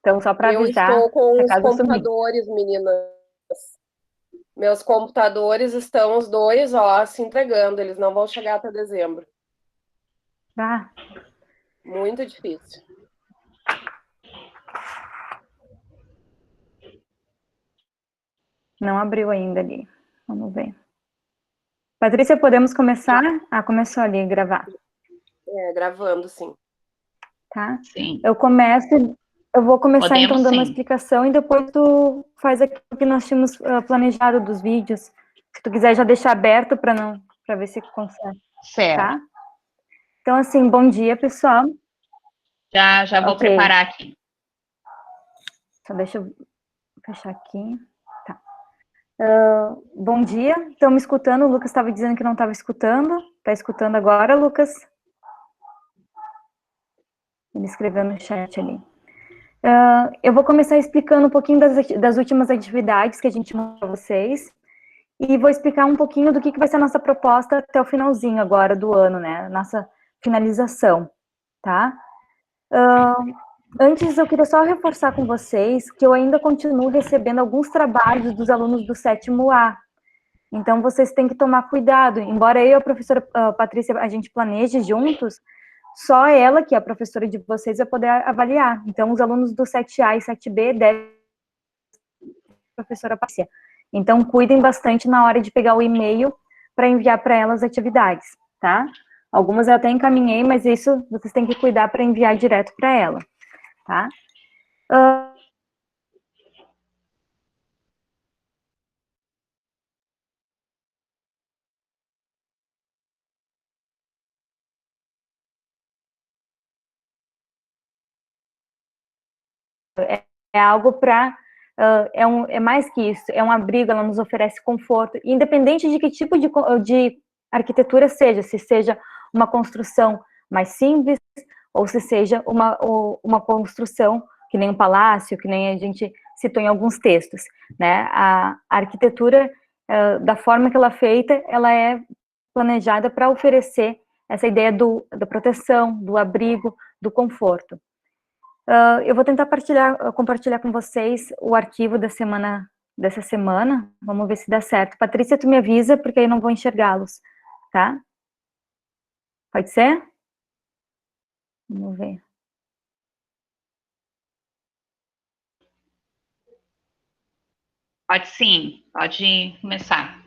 Então, só para Eu avisar, estou com se os acaso eu sumir. computadores, meninas. Meus computadores estão os dois, ó, se entregando. Eles não vão chegar até dezembro. Ah, Muito difícil. não abriu ainda ali. Vamos ver. Patrícia, podemos começar? Ah, começou ali a gravar. Gravando, sim. Tá? Sim. Eu vou começar Podemos, então dando uma sim. explicação e depois tu faz aquilo que nós tínhamos planejado dos vídeos. Se tu quiser já deixar aberto para ver se consegue. Certo. Tá? Então, assim, bom dia, pessoal. Já vou preparar aqui. Só deixa eu fechar aqui. Tá. Bom dia. Estão me escutando? O Lucas estava dizendo que não estava escutando. Está escutando agora, Lucas? Ele escreveu no chat ali. Eu vou começar explicando um pouquinho das últimas atividades que a gente mandou para vocês e vou explicar um pouquinho do que vai ser a nossa proposta até o finalzinho agora do ano, né? Nossa finalização, tá? Antes, eu queria só reforçar com vocês que eu ainda continuo recebendo alguns trabalhos dos alunos do 7º A. Então, vocês têm que tomar cuidado. Embora eu e a professora Patrícia, a gente planeje juntos, só ela, que é a professora de vocês, vai poder avaliar. Então, os alunos do 7A e 7B devem a professora Patrícia. Então, cuidem bastante na hora de pegar o e-mail para enviar para elas atividades, tá? Algumas eu até encaminhei, mas isso vocês têm que cuidar para enviar direto para ela, tá? É algo para... é mais que isso, é um abrigo, ela nos oferece conforto, independente de que tipo de arquitetura seja, se seja uma construção mais simples, ou se seja uma construção que nem um palácio, que nem a gente citou em alguns textos, né? A arquitetura, da forma que ela é feita, ela é planejada para oferecer essa ideia da proteção, do abrigo, do conforto. Eu vou tentar compartilhar com vocês o arquivo dessa semana. Vamos ver se dá certo. Patrícia, tu me avisa, porque aí eu não vou enxergá-los, tá? Pode ser? Vamos ver. Pode sim, pode começar.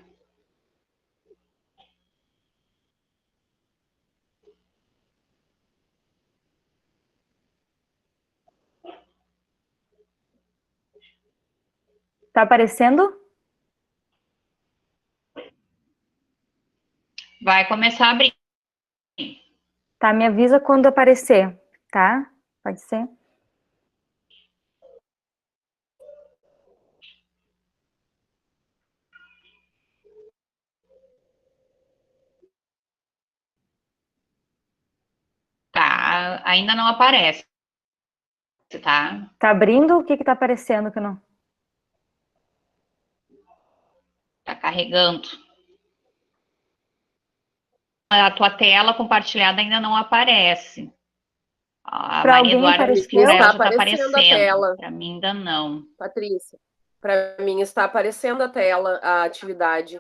Tá aparecendo? Vai começar a abrir. Tá, me avisa quando aparecer, tá? Pode ser? Tá, ainda não aparece, tá? Tá abrindo? O que que tá aparecendo que não... Tá carregando. A tua tela compartilhada ainda não aparece. A Pra Maria alguém Eduarda disse que apareceu? para ela Está já tá aparecendo a tela. Para mim ainda não. Patrícia, para mim está aparecendo a tela, a atividade.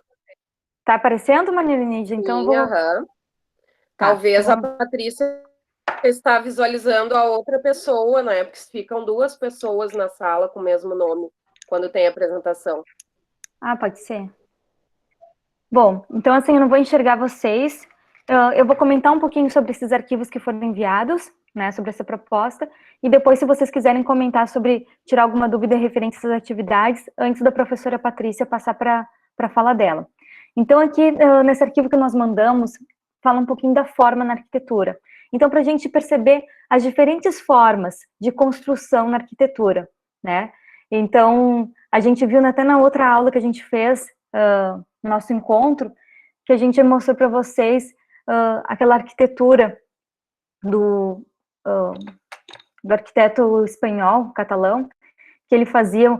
Tá aparecendo, Manelinide? Então eu Sim, vou... Tá, talvez então a vamos... Patrícia está visualizando a outra pessoa, né? Porque ficam duas pessoas na sala com o mesmo nome quando tem apresentação. Ah, pode ser. Bom, então assim, eu não vou enxergar vocês. Eu vou comentar um pouquinho sobre esses arquivos que foram enviados, né, sobre essa proposta, e depois, se vocês quiserem comentar sobre, tirar alguma dúvida referente a essas atividades, antes da professora Patrícia passar para a fala dela. Então, aqui, nesse arquivo que nós mandamos, fala um pouquinho da forma na arquitetura. Então, para a gente perceber as diferentes formas de construção na arquitetura, né? Então, a gente viu até na outra aula que a gente fez, no nosso encontro, que a gente mostrou para vocês aquela arquitetura do arquiteto espanhol, catalão, que ele fazia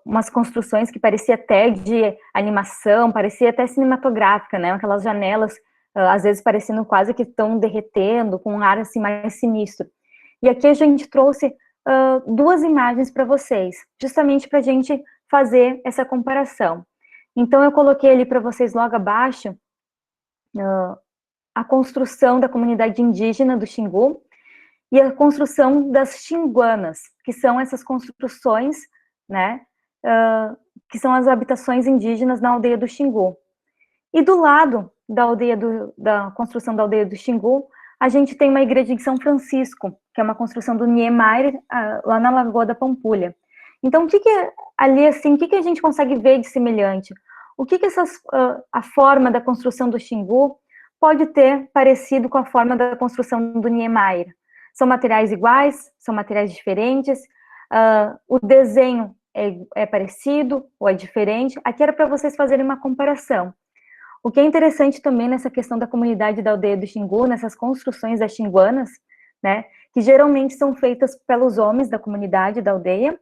umas construções que parecia até de animação, parecia até cinematográfica, né? Aquelas janelas, às vezes parecendo quase que estão derretendo, com um ar assim mais sinistro. E aqui a gente trouxe duas imagens para vocês, justamente para a gente fazer essa comparação. Então, eu coloquei ali para vocês logo abaixo a construção da comunidade indígena do Xingu e a construção das xinguanas, que são essas construções, né, que são as habitações indígenas na aldeia do Xingu. E do lado da construção da aldeia do Xingu, a gente tem uma igreja de São Francisco, que é uma construção do Niemeyer, lá na Lagoa da Pampulha. Então, ali, assim, o que a gente consegue ver de semelhante? O que a forma da construção do Xingu pode ter parecido com a forma da construção do Niemeyer? São materiais iguais? São materiais diferentes? O desenho é parecido ou é diferente? Aqui era para vocês fazerem uma comparação. O que é interessante também nessa questão da comunidade da aldeia do Xingu, nessas construções das xinguanas, né, que geralmente são feitas pelos homens da comunidade da aldeia,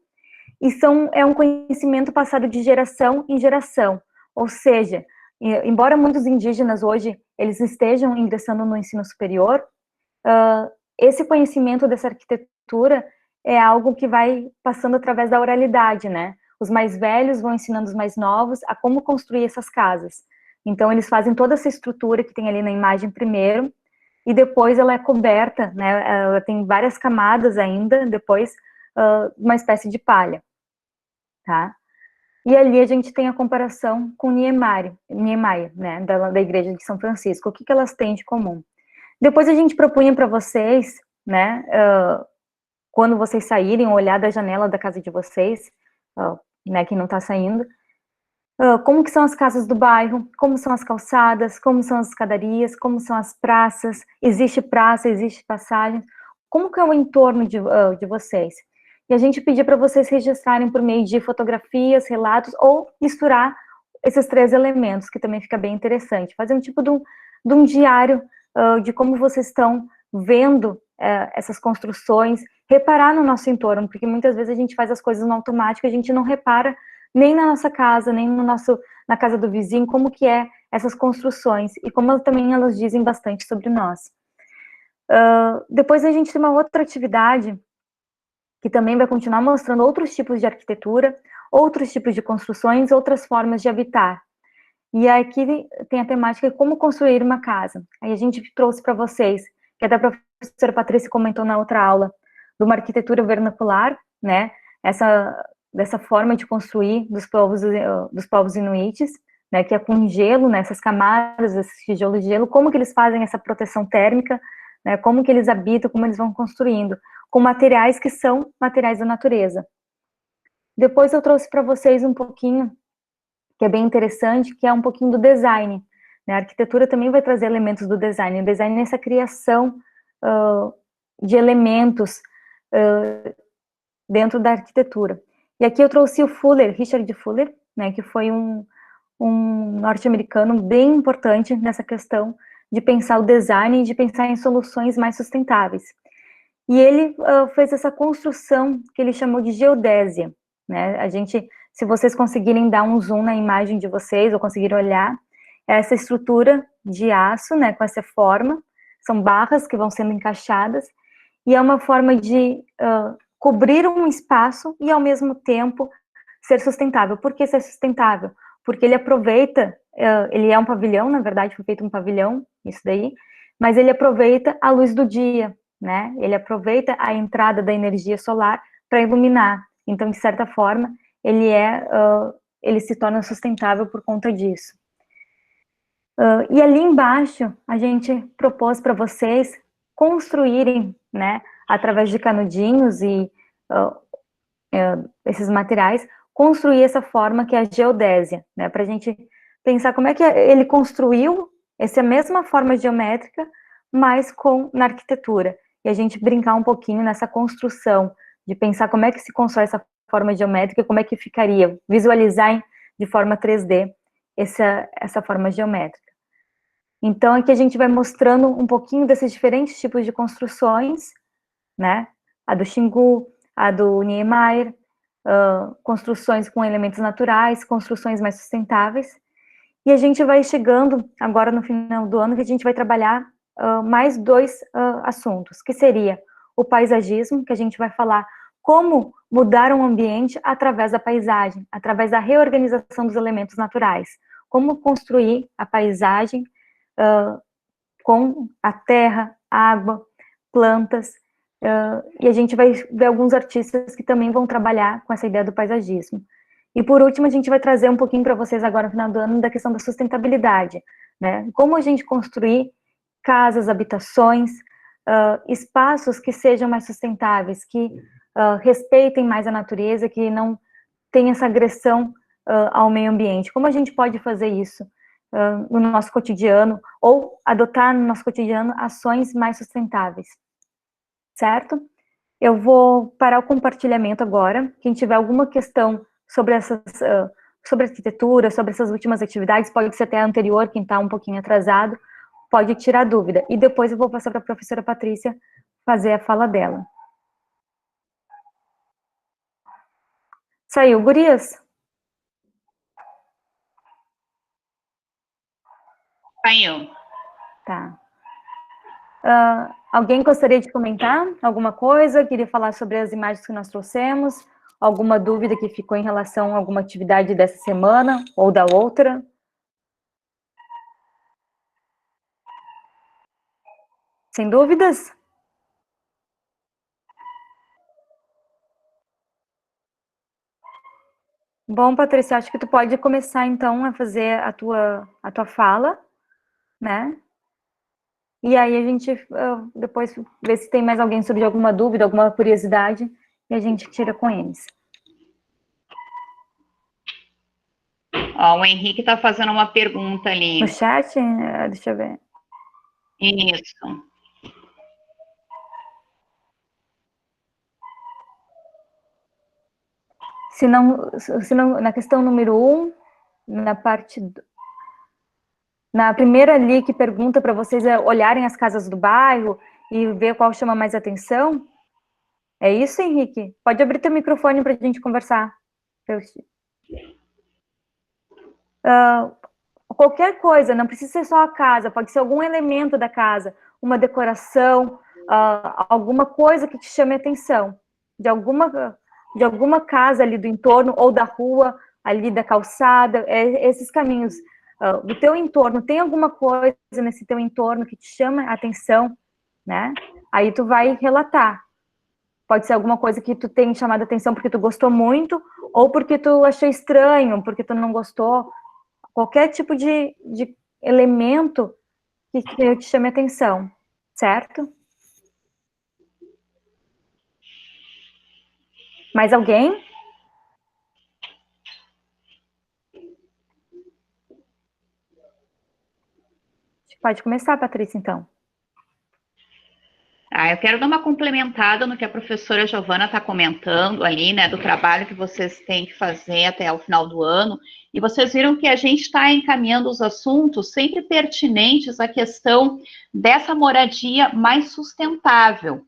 e é um conhecimento passado de geração em geração, ou seja, embora muitos indígenas hoje eles estejam ingressando no ensino superior, esse conhecimento dessa arquitetura é algo que vai passando através da oralidade, né? Os mais velhos vão ensinando os mais novos a como construir essas casas. Então, eles fazem toda essa estrutura que tem ali na imagem primeiro, e depois ela é coberta, né? Ela tem várias camadas ainda, depois uma espécie de palha, tá? E ali a gente tem a comparação com Niemeyer, né? Da igreja de São Francisco. O que elas têm de comum? Depois a gente propunha para vocês, né? Quando vocês saírem, olhar da janela da casa de vocês, né? Quem não está saindo, como que são as casas do bairro, como são as calçadas, como são as escadarias, como são as praças, existe praça, existe passagem, como que é o entorno de vocês? E a gente pedia para vocês registrarem por meio de fotografias, relatos, ou misturar esses três elementos, que também fica bem interessante. Fazer um tipo de um diário de como vocês estão vendo essas construções, reparar no nosso entorno, porque muitas vezes a gente faz as coisas no automático, a gente não repara nem na nossa casa, nem na casa do vizinho, como que é essas construções, e como também elas dizem bastante sobre nós. Depois a gente tem uma outra atividade, que também vai continuar mostrando outros tipos de arquitetura, outros tipos de construções, outras formas de habitar. E aqui tem a temática de como construir uma casa. Aí a gente trouxe para vocês, que até a professora Patrícia comentou na outra aula, de uma arquitetura vernacular, né, dessa forma de construir dos povos inuites, né, que é com gelo, né, essas camadas, esses tijolos de gelo, como que eles fazem essa proteção térmica, né, como que eles habitam, como eles vão construindo, com materiais que são materiais da natureza. Depois eu trouxe para vocês um pouquinho, que é bem interessante, que é um pouquinho do design, né, a arquitetura também vai trazer elementos do design, o design nessa criação de elementos dentro da arquitetura. E aqui eu trouxe o Fuller, Richard Fuller, né, que foi um norte-americano bem importante nessa questão de pensar o design e de pensar em soluções mais sustentáveis. E ele fez essa construção que ele chamou de geodésia, né? Se vocês conseguirem dar um zoom na imagem de vocês ou conseguirem olhar, essa estrutura de aço, né, com essa forma, são barras que vão sendo encaixadas, e é uma forma de cobrir um espaço e, ao mesmo tempo, ser sustentável. Por que ser sustentável? Porque ele aproveita, ele é um pavilhão, na verdade, foi feito um pavilhão, isso daí, mas ele aproveita a luz do dia, né? Ele aproveita a entrada da energia solar para iluminar. Então, de certa forma, ele se torna sustentável por conta disso. E ali embaixo, a gente propôs para vocês construírem, né, através de canudinhos e esses materiais, construir essa forma que é a geodésia, né, para a gente pensar como é que ele construiu essa mesma forma geométrica, mas na arquitetura, e a gente brincar um pouquinho nessa construção, de pensar como é que se constrói essa forma geométrica, como é que ficaria, visualizar de forma 3D essa forma geométrica. Então, aqui a gente vai mostrando um pouquinho desses diferentes tipos de construções, né, a do Xingu, a do Niemeyer, construções com elementos naturais, construções mais sustentáveis, e a gente vai chegando agora no final do ano que a gente vai trabalhar mais dois assuntos, que seria o paisagismo, que a gente vai falar como mudar o ambiente através da paisagem, através da reorganização dos elementos naturais. Como construir a paisagem com a terra, água, plantas, e a gente vai ver alguns artistas que também vão trabalhar com essa ideia do paisagismo. E por último, a gente vai trazer um pouquinho para vocês agora no final do ano da questão da sustentabilidade, né? Como a gente construir casas, habitações, espaços que sejam mais sustentáveis, que respeitem mais a natureza, que não tenha essa agressão ao meio ambiente. Como a gente pode fazer isso no nosso cotidiano, ou adotar no nosso cotidiano ações mais sustentáveis, certo? Eu vou parar o compartilhamento agora. Quem tiver alguma questão sobre sobre arquitetura, sobre essas últimas atividades, pode ser até a anterior, quem está um pouquinho atrasado, pode tirar dúvida. E depois eu vou passar para a professora Patrícia fazer a fala dela. Saiu, gurias? Saiu. Tá. Alguém gostaria de comentar alguma coisa? Queria falar sobre as imagens que nós trouxemos? Alguma dúvida que ficou em relação a alguma atividade dessa semana ou da outra? Sem dúvidas? Bom, Patrícia, acho que tu pode começar, então, a fazer a tua fala, né? E aí a gente depois vê se tem mais alguém sobre alguma dúvida, alguma curiosidade, e a gente tira com eles. Ó, o Henrique está fazendo uma pergunta ali. No chat? Deixa eu ver. Isso. Se não, na questão número 1, na primeira ali que pergunta para vocês olharem as casas do bairro e ver qual chama mais atenção. É isso, Henrique? Pode abrir teu microfone para a gente conversar. Qualquer coisa, não precisa ser só a casa, pode ser algum elemento da casa, uma decoração, alguma coisa que te chame a atenção, de alguma casa ali do entorno, ou da rua, ali da calçada, esses caminhos. Do teu entorno, tem alguma coisa nesse teu entorno que te chama a atenção, né? Aí tu vai relatar. Pode ser alguma coisa que tu tem chamado a atenção porque tu gostou muito, ou porque tu achou estranho, porque tu não gostou. Qualquer tipo de elemento que te chame a atenção, certo? Mais alguém? Pode começar, Patrícia, então. Eu quero dar uma complementada no que a professora Giovana está comentando ali, né, do trabalho que vocês têm que fazer até o final do ano, e vocês viram que a gente está encaminhando os assuntos sempre pertinentes à questão dessa moradia mais sustentável.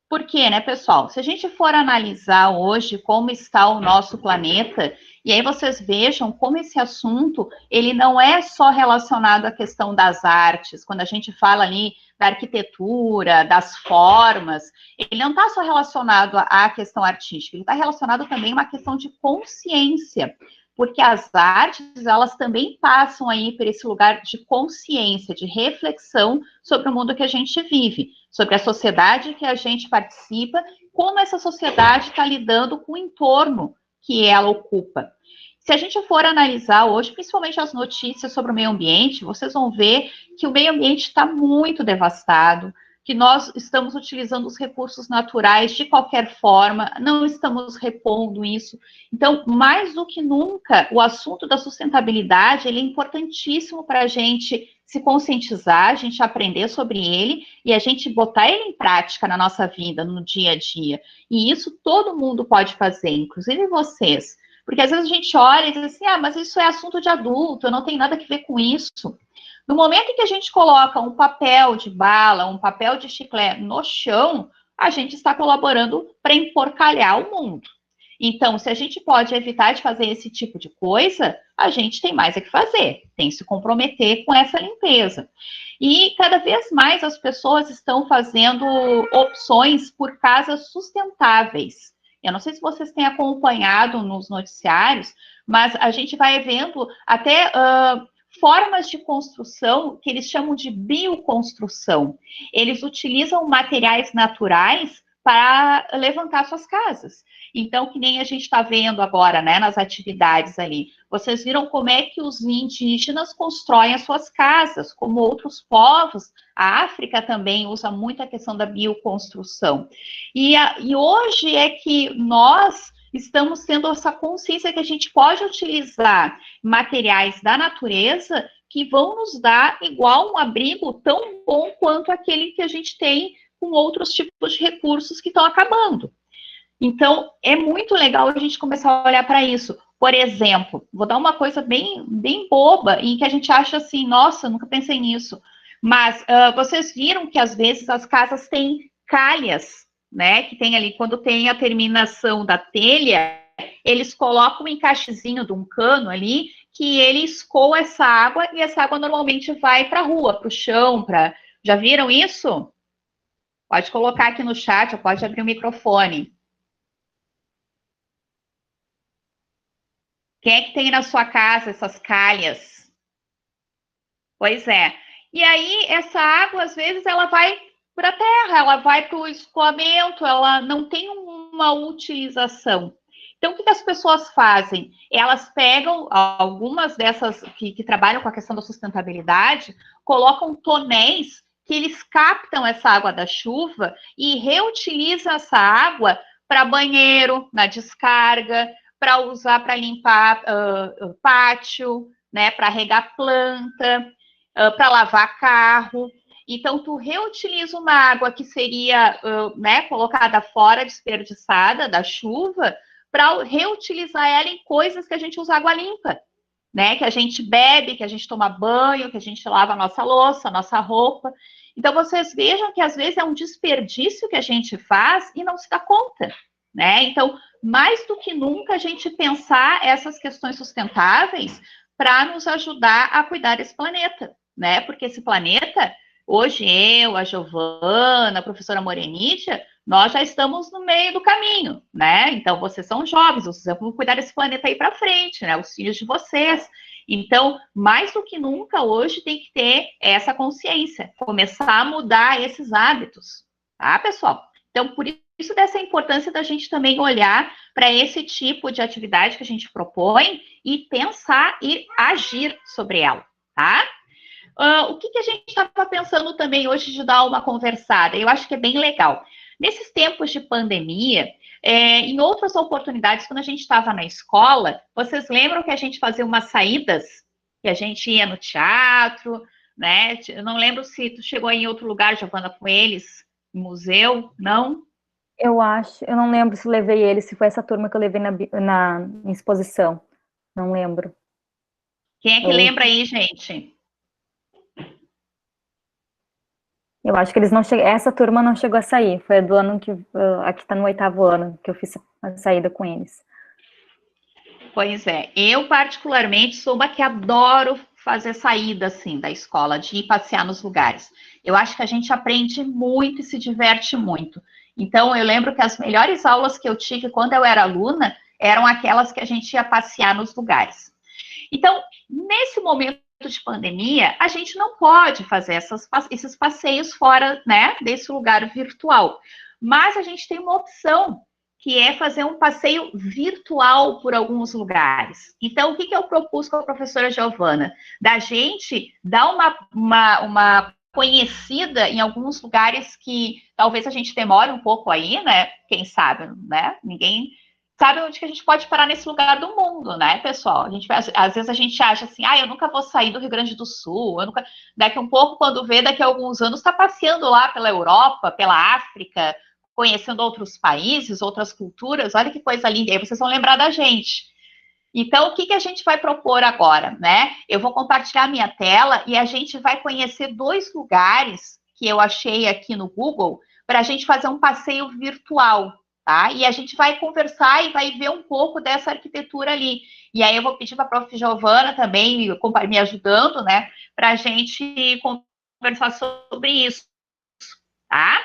Por quê, né, pessoal? Se a gente for analisar hoje como está o nosso planeta, e aí vocês vejam como esse assunto, ele não é só relacionado à questão das artes, quando a gente fala ali da arquitetura, das formas, ele não está só relacionado à questão artística, ele está relacionado também a uma questão de consciência, porque as artes, elas também passam aí por esse lugar de consciência, de reflexão sobre o mundo que a gente vive, sobre a sociedade que a gente participa, como essa sociedade está lidando com o entorno que ela ocupa. Se a gente for analisar hoje, principalmente as notícias sobre o meio ambiente, vocês vão ver que o meio ambiente está muito devastado, que nós estamos utilizando os recursos naturais de qualquer forma, não estamos repondo isso. Então, mais do que nunca, o assunto da sustentabilidade, ele é importantíssimo para a gente se conscientizar, a gente aprender sobre ele e a gente botar ele em prática na nossa vida, no dia a dia. E isso todo mundo pode fazer, inclusive vocês. Porque às vezes a gente olha e diz assim, mas isso é assunto de adulto, eu não tenho nada a ver com isso. No momento em que a gente coloca um papel de bala, um papel de chiclete no chão, a gente está colaborando para enporcalhar o mundo. Então, se a gente pode evitar de fazer esse tipo de coisa, a gente tem mais a que fazer, tem que se comprometer com essa limpeza. E cada vez mais as pessoas estão fazendo opções por casas sustentáveis. Eu não sei se vocês têm acompanhado nos noticiários, mas a gente vai vendo até formas de construção que eles chamam de bioconstrução. Eles utilizam materiais naturais para levantar suas casas. Então, que nem a gente está vendo agora, né, nas atividades ali. Vocês viram como é que os indígenas constroem as suas casas, como outros povos. A África também usa muito a questão da bioconstrução. E hoje é que nós estamos tendo essa consciência que a gente pode utilizar materiais da natureza que vão nos dar igual um abrigo tão bom quanto aquele que a gente tem com outros tipos de recursos que estão acabando. Então, é muito legal a gente começar a olhar para isso. Por exemplo, vou dar uma coisa bem boba, em que a gente acha assim, nossa, nunca pensei nisso. Mas vocês viram que, às vezes, as casas têm calhas, né? Que tem ali, quando tem a terminação da telha, eles colocam um encaixezinho de um cano ali, que ele escoa essa água, e essa água normalmente vai para a rua, para o chão, para... Já viram isso? Pode colocar aqui no chat, ou pode abrir o microfone. Quem é que tem na sua casa essas calhas? Pois é. E aí, essa água, às vezes, ela vai para a terra, ela vai para o escoamento, ela não tem uma utilização. Então, o que as pessoas fazem? Elas pegam algumas dessas que trabalham com a questão da sustentabilidade, colocam tonéis que eles captam essa água da chuva e reutilizam essa água para banheiro, na descarga, para usar para limpar pátio, né, para regar planta, para lavar carro. Então, tu reutiliza uma água que seria né, colocada fora, desperdiçada da chuva, para reutilizar ela em coisas que a gente usa água limpa, né? Que a gente bebe, que a gente toma banho, que a gente lava a nossa louça, a nossa roupa. Então, vocês vejam que às vezes é um desperdício que a gente faz e não se dá conta, né? Então, mais do que nunca, a gente pensar essas questões sustentáveis para nos ajudar a cuidar desse planeta, né? Porque esse planeta, hoje eu, a Giovana, a professora Morenitia, nós já estamos no meio do caminho, né? Então, vocês são jovens, vocês vão cuidar desse planeta aí para frente, né? Os filhos de vocês. Então, mais do que nunca, hoje tem que ter essa consciência, começar a mudar esses hábitos, tá, pessoal? Então, por isso dessa importância da gente também olhar para esse tipo de atividade que a gente propõe e pensar e agir sobre ela, tá? O que a gente estava pensando também hoje de dar uma conversada? Eu acho que é bem legal. Nesses tempos de pandemia, em outras oportunidades, quando a gente estava na escola, vocês lembram que a gente fazia umas saídas? Que a gente ia no teatro, né? Eu não lembro se tu chegou em outro lugar, Giovana, com eles, no museu, não? Eu não lembro se levei eles, se foi essa turma que eu levei na exposição. Não lembro. Quem é que lembra aí, gente? Eu acho que eles não chegaram. Essa turma não chegou a sair. Foi do ano que. Aqui está no 8º ano que eu fiz a saída com eles. Pois é. Eu, particularmente, sou uma que adoro fazer saída, assim, da escola, de ir passear nos lugares. Eu acho que a gente aprende muito e se diverte muito. Então, eu lembro que as melhores aulas que eu tive quando eu era aluna eram aquelas que a gente ia passear nos lugares. Então, nesse momento de pandemia, a gente não pode fazer esses passeios fora, né, desse lugar virtual. Mas a gente tem uma opção, que é fazer um passeio virtual por alguns lugares. Então, o que eu propus com a professora Giovana? Da gente dar uma conhecida em alguns lugares que talvez a gente demore um pouco aí, né? Quem sabe, né? Ninguém sabe onde que a gente pode parar nesse lugar do mundo, né, pessoal? Às vezes a gente acha assim, eu nunca vou sair do Rio Grande do Sul, daqui um pouco, quando vê, daqui a alguns anos, está passeando lá pela Europa, pela África, conhecendo outros países, outras culturas, olha que coisa linda, aí vocês vão lembrar da gente. Então, o que a gente vai propor agora, né? Eu vou compartilhar a minha tela e a gente vai conhecer 2 lugares que eu achei aqui no Google para a gente fazer um passeio virtual, tá? E a gente vai conversar e vai ver um pouco dessa arquitetura ali. E aí eu vou pedir para a prof. Giovana também me ajudando, né? Para a gente conversar sobre isso, tá?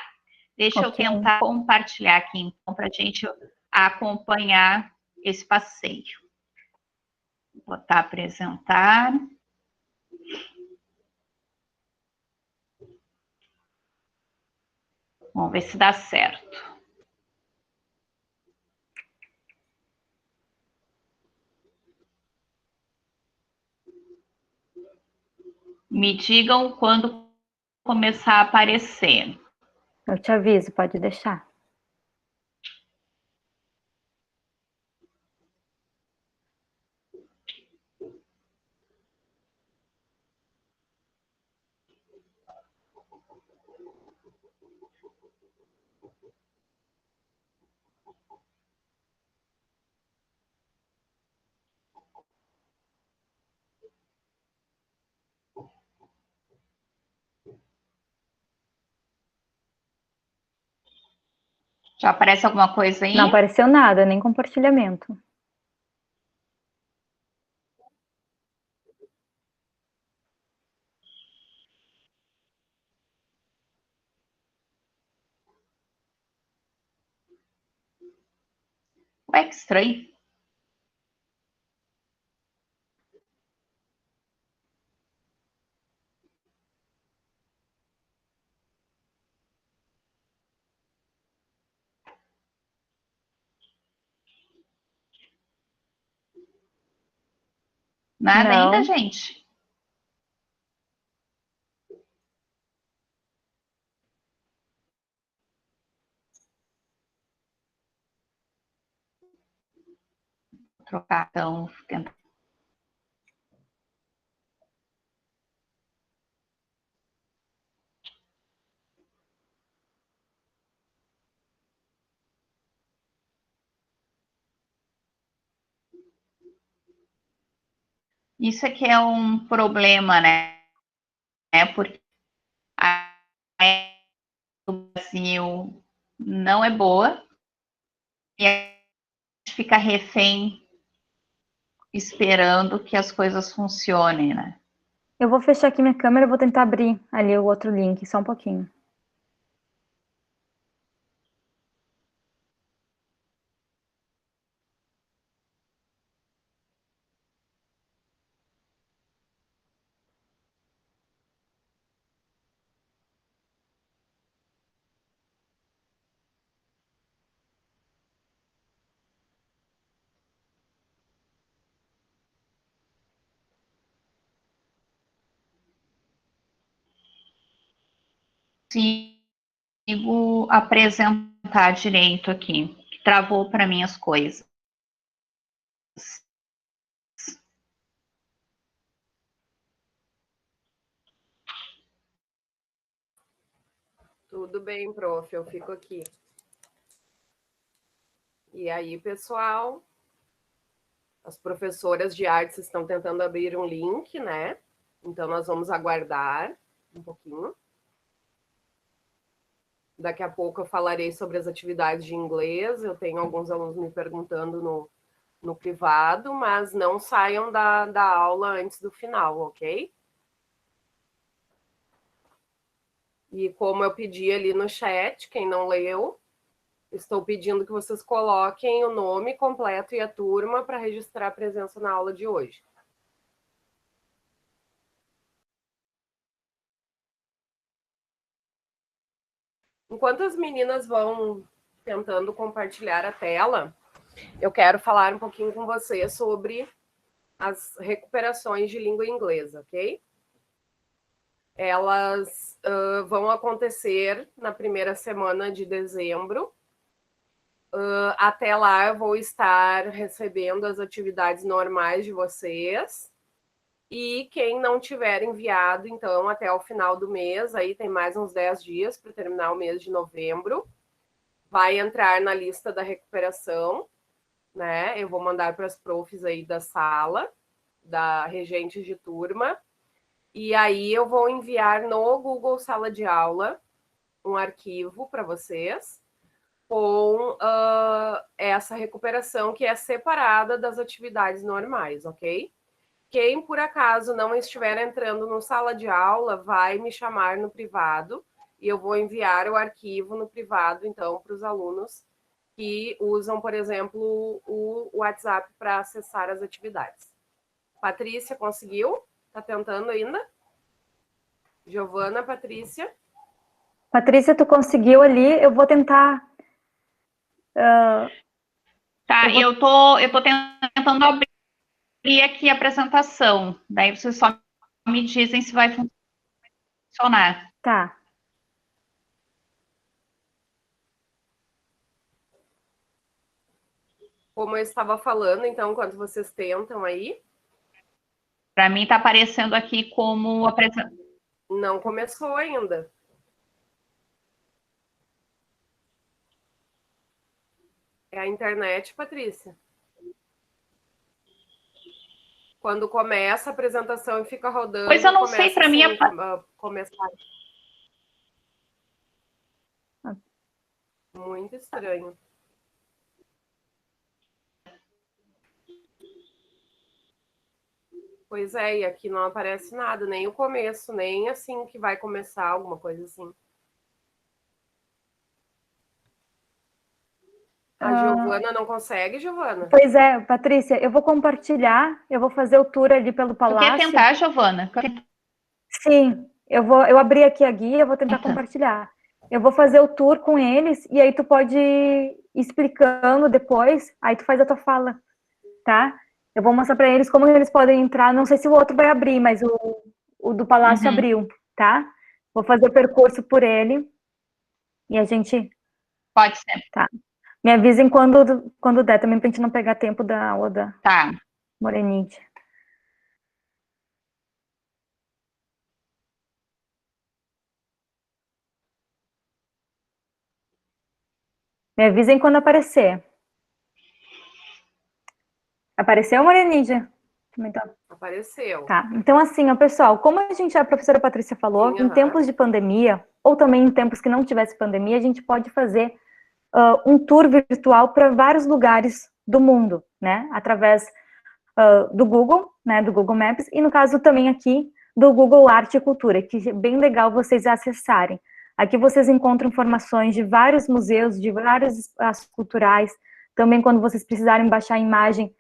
Deixa eu tentar compartilhar aqui, então, para a gente acompanhar esse passeio. Vou botar apresentar. Vamos ver se dá certo. Me digam quando começar a aparecer. Eu te aviso, pode deixar. Já aparece alguma coisa aí? Não apareceu nada, nem compartilhamento. Ué, que estranho. Nada Não. ainda, gente? Vou trocar, então, tentar. Isso aqui é um problema, né? Porque a do Brasil não é boa e a gente fica refém esperando que as coisas funcionem, né? Eu vou fechar aqui minha câmera e vou tentar abrir ali o outro link, só um pouquinho. Consigo apresentar direito aqui. Travou para mim as coisas. Tudo bem, prof, eu fico aqui. E aí, pessoal, as professoras de artes estão tentando abrir um link, né? Então, nós vamos aguardar um pouquinho. Daqui a pouco eu falarei sobre as atividades de inglês. Eu tenho alguns alunos me perguntando no privado, mas não saiam da aula antes do final, ok? E como eu pedi ali no chat, quem não leu, estou pedindo que vocês coloquem o nome completo e a turma para registrar a presença na aula de hoje. Enquanto as meninas vão tentando compartilhar a tela, eu quero falar um pouquinho com vocês sobre as recuperações de língua inglesa, ok? Elas vão acontecer na primeira semana de dezembro. Até lá eu vou estar recebendo as atividades normais de vocês. E quem não tiver enviado, então, até o final do mês, aí tem mais uns 10 dias para terminar o mês de novembro, vai entrar na lista da recuperação, né? Eu vou mandar para as profs aí da sala, da regente de turma, e aí eu vou enviar no Google Sala de Aula um arquivo para vocês com essa recuperação que é separada das atividades normais, ok? Quem, por acaso, não estiver entrando no sala de aula, vai me chamar no privado e eu vou enviar o arquivo no privado, então, para os alunos que usam, por exemplo, o WhatsApp para acessar as atividades. Patrícia, conseguiu? Está tentando ainda? Giovana, Patrícia? Patrícia, tu conseguiu ali? Eu vou tentar... Tá, eu tô tentando abrir aqui a apresentação. Daí vocês só me dizem se vai funcionar. Tá. Como eu estava falando, então, enquanto vocês tentam aí. Para mim está aparecendo aqui como apresentação. Não começou ainda. É a internet, Patrícia. Quando começa a apresentação e fica rodando... Pois eu não sei, para mim... Começar. Muito estranho. Pois é, e aqui não aparece nada, nem o começo, nem assim que vai começar, alguma coisa assim. A Giovana não consegue, Giovana? Pois é, Patrícia, eu vou compartilhar, eu vou fazer o tour ali pelo palácio. Tu quer tentar, Giovana? Sim, eu abri aqui a guia, eu vou tentar compartilhar. Eu vou fazer o tour com eles, e aí tu pode ir explicando depois, aí tu faz a tua fala, tá? Eu vou mostrar para eles como eles podem entrar, não sei se o outro vai abrir, mas o do palácio abriu, tá? Vou fazer o percurso por ele, e a gente... Pode ser. Tá. Me avisem quando der, também pra gente não pegar tempo da aula da Morenide. Me avisem quando aparecer. Apareceu, Morenide? Apareceu. Tá. Então, assim, ó, pessoal, como a professora Patrícia falou, em tempos de pandemia, ou também em tempos que não tivesse pandemia, a gente pode fazer um tour virtual para vários lugares do mundo, né? Através do Google, né? Do Google Maps, e no caso também aqui do Google Arte e Cultura, que é bem legal vocês acessarem. Aqui vocês encontram informações de vários museus, de vários espaços culturais, também quando vocês precisarem baixar a imagem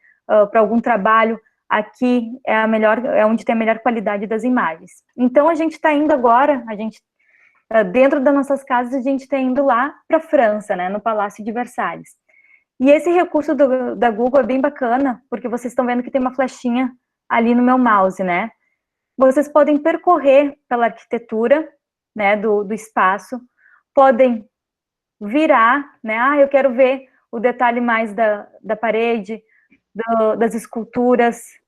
para algum trabalho, aqui é onde tem a melhor qualidade das imagens. Então, a gente está indo agora, dentro das nossas casas, a gente está indo lá para a França, né, no Palácio de Versalhes. E esse recurso da Google é bem bacana, porque vocês estão vendo que tem uma flechinha ali no meu mouse, né? Vocês podem percorrer pela arquitetura, né, do espaço, podem virar, né? Ah, eu quero ver o detalhe mais da parede, das esculturas,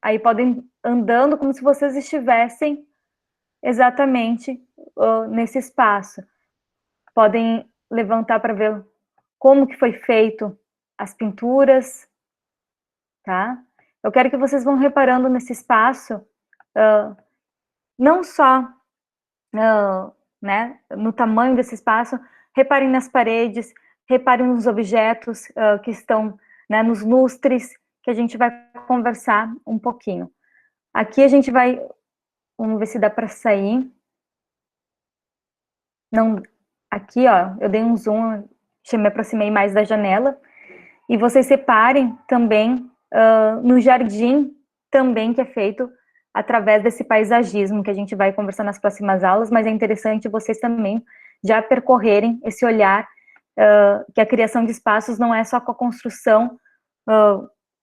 aí podem andando como se vocês estivessem exatamente nesse espaço. Podem levantar para ver como que foi feito as pinturas, tá? Eu quero que vocês vão reparando nesse espaço, não só né, no tamanho desse espaço, reparem nas paredes, reparem nos objetos que estão, né, nos lustres, que a gente vai conversar um pouquinho. Aqui a gente vai, vamos ver se dá para sair. Não, aqui, ó, eu dei um zoom, me aproximei mais da janela, e vocês reparem também no jardim também que é feito através desse paisagismo que a gente vai conversar nas próximas aulas, mas é interessante vocês também já percorrerem esse olhar que a criação de espaços não é só com a construção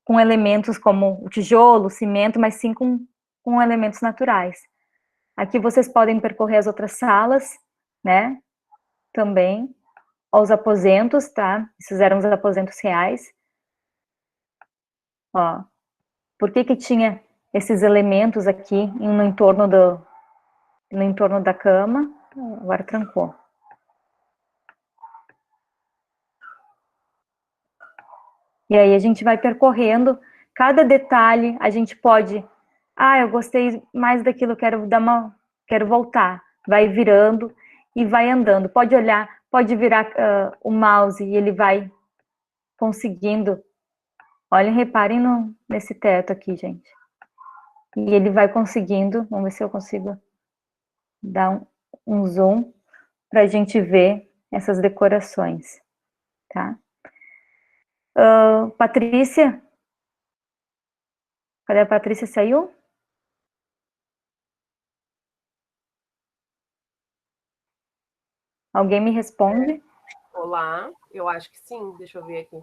com elementos como o tijolo, o cimento, mas sim com elementos naturais. Aqui vocês podem percorrer as outras salas, né, também, aos aposentos, tá? Esses eram os aposentos reais. Ó, por que tinha esses elementos aqui no entorno da cama? Agora trancou. E aí a gente vai percorrendo cada detalhe, a gente pode, eu gostei mais daquilo, quero voltar. Vai virando e vai andando. Pode olhar, pode virar o mouse e ele vai conseguindo. Olhem, reparem nesse teto aqui, gente. E ele vai conseguindo, vamos ver se eu consigo dar um zoom para a gente ver essas decorações, tá? Patrícia? Cadê a Patrícia? Saiu? Alguém me responde? Olá, eu acho que sim, deixa eu ver aqui.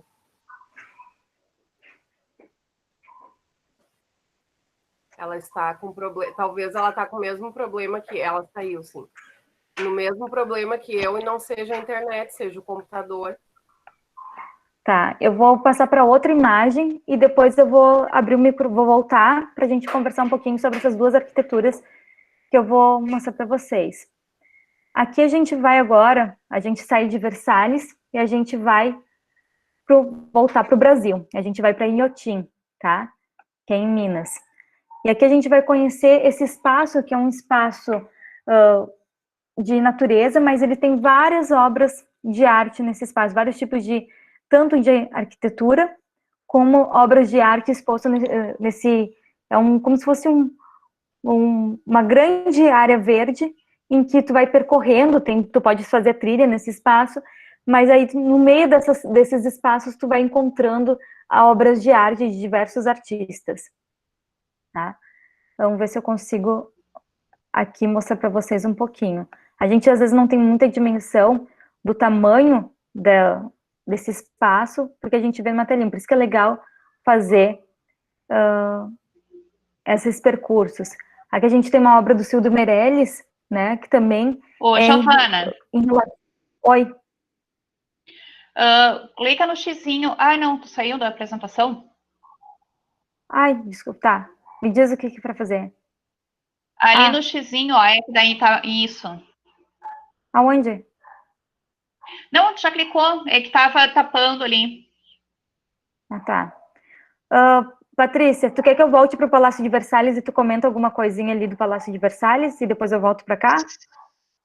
Ela está com problema, talvez ela está com o mesmo problema que ela saiu, sim. No mesmo problema que eu, e não seja a internet, seja o computador. Tá, eu vou passar para outra imagem e depois eu vou abrir o micro, vou voltar para a gente conversar um pouquinho sobre essas duas arquiteturas que eu vou mostrar para vocês. Aqui a gente vai agora, a gente sai de Versalhes e a gente vai voltar para o Brasil. A gente vai para Inhotim, tá? Que é em Minas. E aqui a gente vai conhecer esse espaço, que é um espaço de natureza, mas ele tem várias obras de arte nesse espaço, vários tipos de, tanto de arquitetura, como obras de arte expostas nesse, como se fosse uma grande área verde, em que tu vai percorrendo, tu pode fazer trilha nesse espaço, mas aí no meio desses espaços tu vai encontrando obras de arte de diversos artistas, tá? Vamos ver se eu consigo aqui mostrar para vocês um pouquinho. A gente às vezes não tem muita dimensão do tamanho desse espaço, porque a gente vê numa telinha, por isso que é legal fazer esses percursos. Aqui a gente tem uma obra do Cildo Meirelles, né, que também... Ô, Giovana. Oi. Clica no xizinho. Ah, não, tu saiu da apresentação? Ai, desculpa, tá. Me diz o que é para fazer. Ali no xizinho, ó, é que daí tá isso. Aonde? Não, tu já clicou, é que tava tapando ali. Ah, tá. Patrícia, tu quer que eu volte para o Palácio de Versalhes e tu comenta alguma coisinha ali do Palácio de Versalhes e depois eu volto para cá?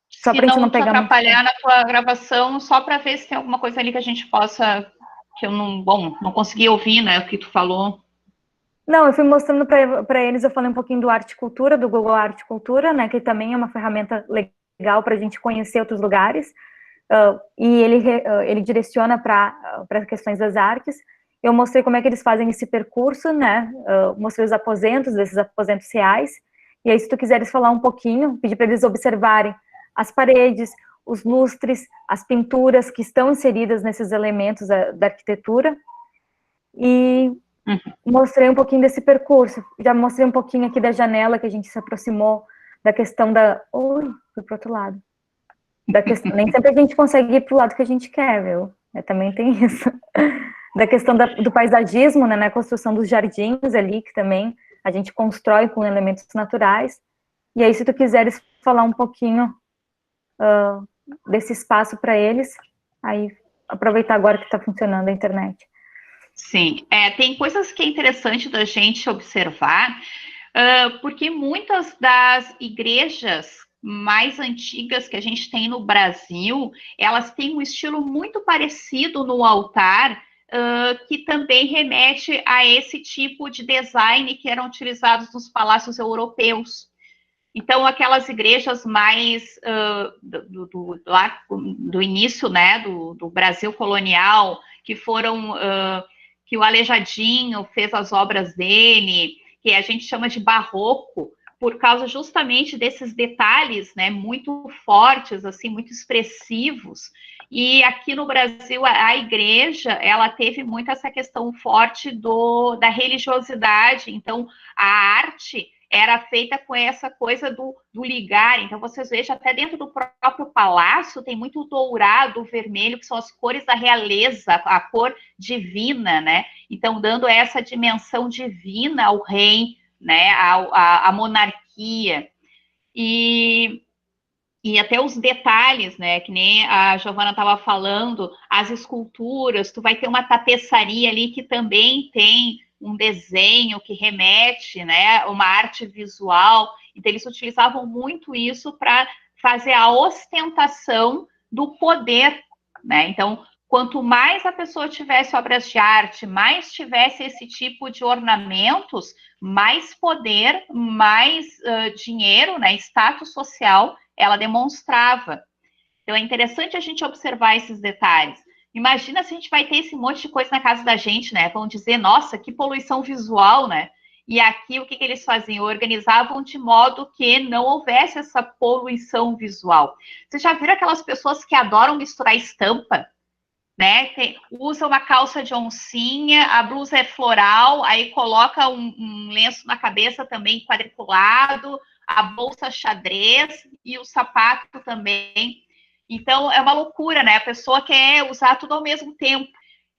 Só se pra gente não pegar te atrapalhar na tua gravação, só para ver se tem alguma coisa ali que a gente possa, que eu não consegui ouvir, né, o que tu falou. Não, eu fui mostrando para eles, eu falei um pouquinho do Arte Cultura, do Google Arte Cultura, né, que também é uma ferramenta legal para a gente conhecer outros lugares, e ele direciona para questões das artes. Eu mostrei como é que eles fazem esse percurso, né, mostrei os aposentos, desses aposentos reais, e aí se tu quiseres falar um pouquinho, pedir para eles observarem as paredes, os lustres, as pinturas que estão inseridas nesses elementos da arquitetura, e mostrei um pouquinho desse percurso. Já mostrei um pouquinho aqui da janela, que a gente se aproximou da questão da... Ui, fui para o outro lado. Nem sempre a gente consegue ir para o lado que a gente quer, viu? Também tem isso. Da questão do paisagismo, né, na construção dos jardins ali, que também a gente constrói com elementos naturais. E aí, se tu quiseres falar um pouquinho desse espaço para eles, aí aproveitar agora que está funcionando a internet. Sim, tem coisas que é interessante da gente observar, porque muitas das igrejas mais antigas que a gente tem no Brasil, elas têm um estilo muito parecido no altar, que também remete a esse tipo de design que eram utilizados nos palácios europeus. Então, aquelas igrejas mais do início, né, do Brasil colonial, que foram, que o Aleijadinho fez as obras dele, que a gente chama de barroco, por causa justamente desses detalhes, né, muito fortes, assim, muito expressivos. E aqui no Brasil, a igreja, ela teve muito essa questão forte da religiosidade. Então, a arte era feita com essa coisa do ligar. Então, vocês vejam, até dentro do próprio palácio, tem muito dourado, vermelho, que são as cores da realeza, a cor divina, né? Então, dando essa dimensão divina ao rei, né? A monarquia. E até os detalhes, né, que nem a Giovana estava falando, as esculturas, tu vai ter uma tapeçaria ali que também tem um desenho que remete, né, uma arte visual. Então, eles utilizavam muito isso para fazer a ostentação do poder, né? Então, quanto mais a pessoa tivesse obras de arte, mais tivesse esse tipo de ornamentos, mais poder, mais dinheiro, né, status social ela demonstrava. Então, é interessante a gente observar esses detalhes. Imagina se a gente vai ter esse monte de coisa na casa da gente, né? Vão dizer, nossa, que poluição visual, né? E aqui, o que eles faziam? Organizavam de modo que não houvesse essa poluição visual. Vocês já viram aquelas pessoas que adoram misturar estampa? Né? Usa uma calça de oncinha, a blusa é floral, aí coloca um lenço na cabeça também quadriculado, a bolsa xadrez e o sapato também. Então, é uma loucura, né? A pessoa quer usar tudo ao mesmo tempo.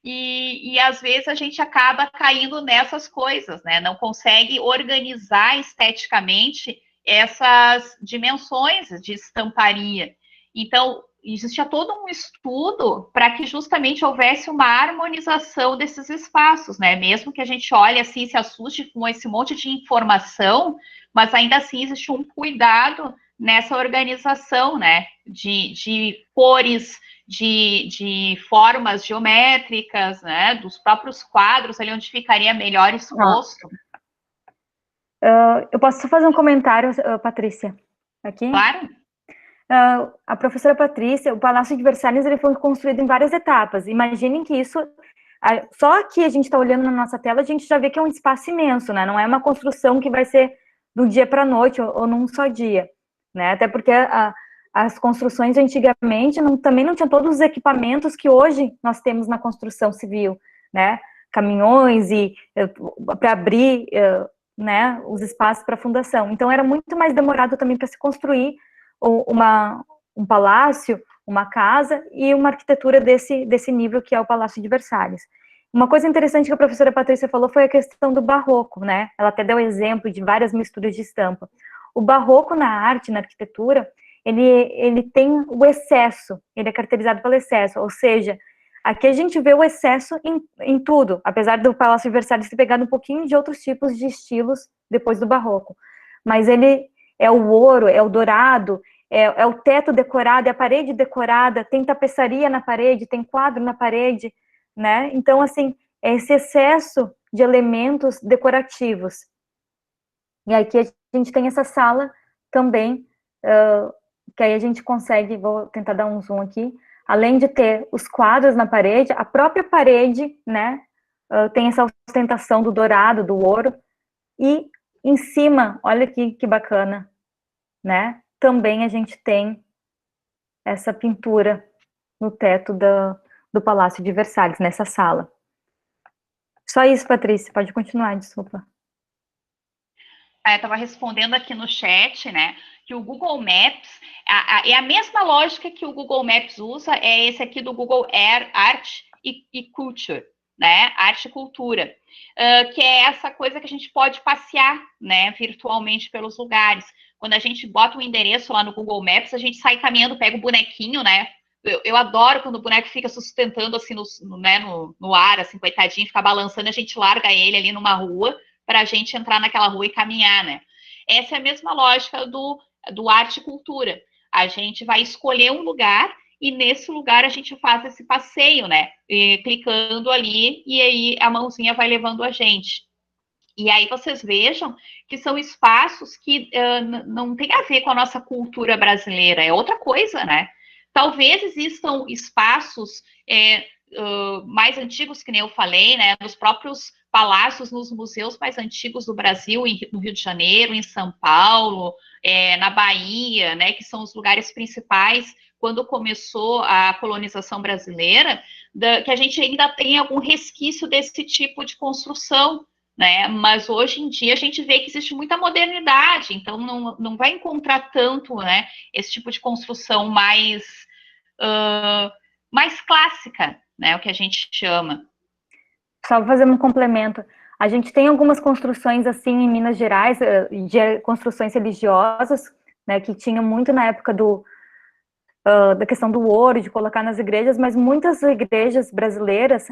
E às vezes a gente acaba caindo nessas coisas, né? Não consegue organizar esteticamente essas dimensões de estamparia. Então, existia todo um estudo para que justamente houvesse uma harmonização desses espaços, né? Mesmo que a gente olhe assim, se assuste com esse monte de informação, mas ainda assim existe um cuidado nessa organização, né? De cores, de formas geométricas, né? Dos próprios quadros, ali onde ficaria melhor exposto. Eu posso só fazer um comentário, Patrícia? Aqui? Claro. A professora Patrícia, o Palácio de Versalhes, ele foi construído em várias etapas. Imaginem que isso, só aqui a gente está olhando na nossa tela, a gente já vê que é um espaço imenso, né? Não é uma construção que vai ser do dia para a noite ou num só dia, né? Até porque as construções antigamente também não tinham todos os equipamentos que hoje nós temos na construção civil, né? Caminhões e para abrir, né, os espaços para fundação. Então era muito mais demorado também para se construir um palácio, uma casa e uma arquitetura desse nível que é o Palácio de Versalhes. Uma coisa interessante que a professora Patrícia falou foi a questão do barroco, né? Ela até deu exemplo de várias misturas de estampa. O barroco na arte, na arquitetura, ele tem o excesso, ele é caracterizado pelo excesso, ou seja, aqui a gente vê o excesso em tudo, apesar do Palácio de Versalhes ter pegado um pouquinho de outros tipos de estilos depois do barroco. Mas ele é o ouro, é o dourado, é o teto decorado, é a parede decorada, tem tapeçaria na parede, tem quadro na parede, né? Então, assim, é esse excesso de elementos decorativos. E aqui a gente tem essa sala também, que aí a gente consegue, vou tentar dar um zoom aqui, além de ter os quadros na parede, a própria parede, né, tem essa ostentação do dourado, do ouro, e em cima, olha aqui que bacana, né, também a gente tem essa pintura no teto do Palácio de Versalhes, nessa sala. Só isso, Patrícia, pode continuar, desculpa. Eu estava respondendo aqui no chat, né, que o Google Maps, é a mesma lógica que o Google Maps usa, é esse aqui do Google Art e Culture, né, arte e cultura, que é essa coisa que a gente pode passear, né, virtualmente pelos lugares. Quando a gente bota um endereço lá no Google Maps, a gente sai caminhando, pega o bonequinho, né, eu adoro quando o boneco fica sustentando assim no ar, assim, coitadinho, fica balançando, a gente larga ele ali numa rua, para a gente entrar naquela rua e caminhar, né? Essa é a mesma lógica do arte e cultura. A gente vai escolher um lugar e nesse lugar a gente faz esse passeio, né? E, clicando ali e aí a mãozinha vai levando a gente. E aí vocês vejam que são espaços que não tem a ver com a nossa cultura brasileira, é outra coisa, né? Talvez existam espaços mais antigos, que nem eu falei, né? Nos próprios palácios, nos museus mais antigos do Brasil, no Rio de Janeiro, em São Paulo, na Bahia, né, que são os lugares principais quando começou a colonização brasileira, que a gente ainda tem algum resquício desse tipo de construção, né, mas hoje em dia a gente vê que existe muita modernidade, então não vai encontrar tanto, né, esse tipo de construção mais clássica, né, o que a gente chama. Só fazer um complemento. A gente tem algumas construções, assim, em Minas Gerais, de construções religiosas, né, que tinham muito na época da questão do ouro, de colocar nas igrejas, mas muitas igrejas brasileiras,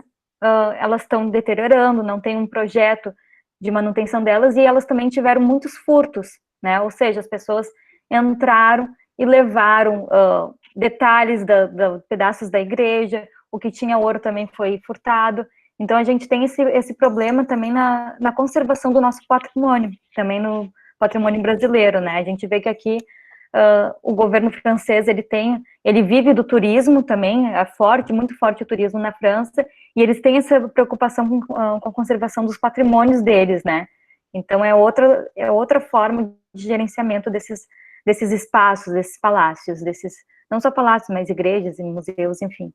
elas estão deteriorando, não tem um projeto de manutenção delas, e elas também tiveram muitos furtos, né, ou seja, as pessoas entraram e levaram detalhes pedaços da igreja, o que tinha ouro também foi furtado. Então, a gente tem esse problema também na conservação do nosso patrimônio, também no patrimônio brasileiro, né? A gente vê que aqui o governo francês, ele vive do turismo também, é forte, muito forte o turismo na França, e eles têm essa preocupação com a conservação dos patrimônios deles, né? Então, é outra forma de gerenciamento desses espaços, desses palácios, não só palácios, mas igrejas e museus, enfim.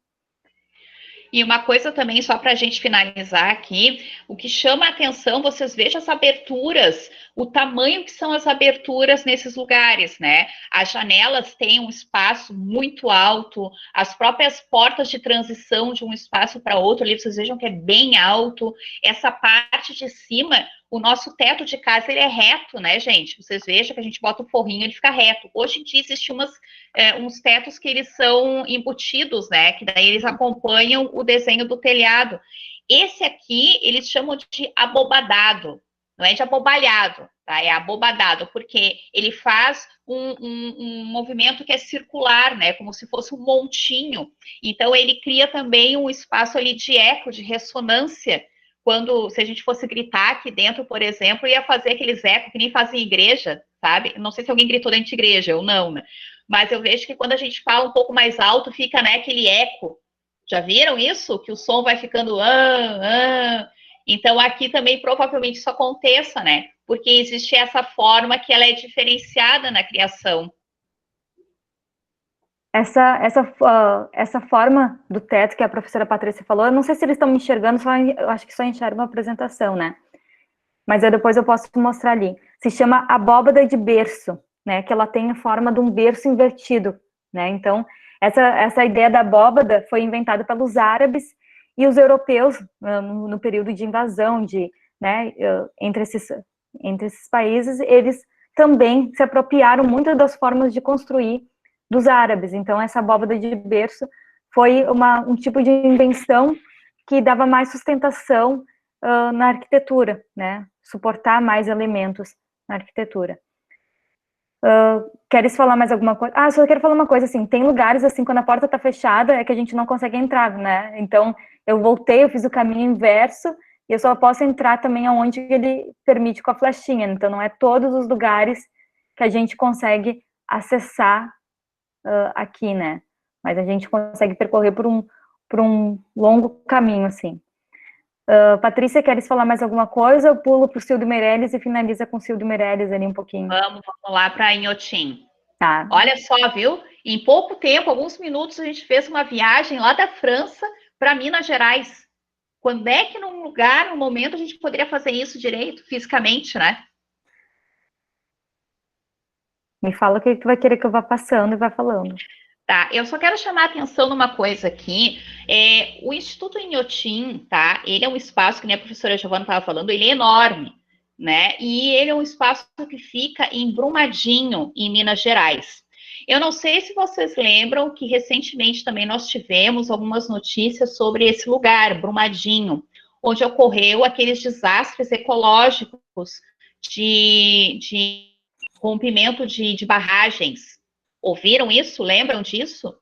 E uma coisa também, só para a gente finalizar aqui, o que chama a atenção, vocês vejam as aberturas, o tamanho que são as aberturas nesses lugares, né? As janelas têm um espaço muito alto, as próprias portas de transição de um espaço para outro, ali vocês vejam que é bem alto, essa parte de cima, o nosso teto de casa, ele é reto, né, gente? Vocês vejam que a gente bota o forrinho, ele fica reto. Hoje em dia, existem uns tetos que eles são embutidos, né? Que daí eles acompanham o desenho do telhado. Esse aqui, eles chamam de abobadado. Não é de abobalhado, tá? É abobadado, porque ele faz um movimento que é circular, né? Como se fosse um montinho. Então, ele cria também um espaço ali de eco, de ressonância, se a gente fosse gritar aqui dentro, por exemplo, ia fazer aqueles ecos que nem fazem em igreja, sabe? Não sei se alguém gritou dentro de igreja ou não, né? Mas eu vejo que quando a gente fala um pouco mais alto, fica, né, aquele eco. Já viram isso? Que o som vai ficando... Então, aqui também provavelmente isso aconteça, né? Porque existe essa forma que ela é diferenciada na criação. Essa forma do teto que a professora Patrícia falou, eu não sei se eles estão me enxergando, eu acho que só enxergam a apresentação, né? Mas depois eu posso mostrar ali. Se chama abóbada de berço, né? Que ela tem a forma de um berço invertido, né? Então, essa ideia da abóbada foi inventada pelos árabes e os europeus no período de invasão, né? Entre esses países, eles também se apropriaram muito das formas de construir dos árabes. Então, essa abóbada de berço foi um tipo de invenção que dava mais sustentação na arquitetura, né? Suportar mais elementos na arquitetura. Queres falar mais alguma coisa? Só quero falar uma coisa, assim, tem lugares, assim, quando a porta tá fechada, é que a gente não consegue entrar, né? Então, eu fiz o caminho inverso, e eu só posso entrar também aonde ele permite com a flechinha. Então, não é todos os lugares que a gente consegue acessar aqui, né? Mas a gente consegue percorrer por um longo caminho, assim. Patrícia, queres falar mais alguma coisa? Eu pulo para o Cildo Meirelles e finaliza com o Cildo Meirelles ali um pouquinho. Vamos lá para Inhotim. Tá. Olha só, viu? Em pouco tempo, alguns minutos, a gente fez uma viagem lá da França para Minas Gerais. Quando é que num lugar, num momento, a gente poderia fazer isso direito, fisicamente, né? Me fala o que tu vai querer que eu vá passando e vá falando. Tá, eu só quero chamar a atenção numa coisa aqui. O Instituto Inhotim, tá? Ele é um espaço, que nem a professora Giovana estava falando, ele é enorme, né? E ele é um espaço que fica em Brumadinho, em Minas Gerais. Eu não sei se vocês lembram que recentemente também nós tivemos algumas notícias sobre esse lugar, Brumadinho, onde ocorreu aqueles desastres ecológicos de rompimento de barragens. Ouviram isso? Lembram disso?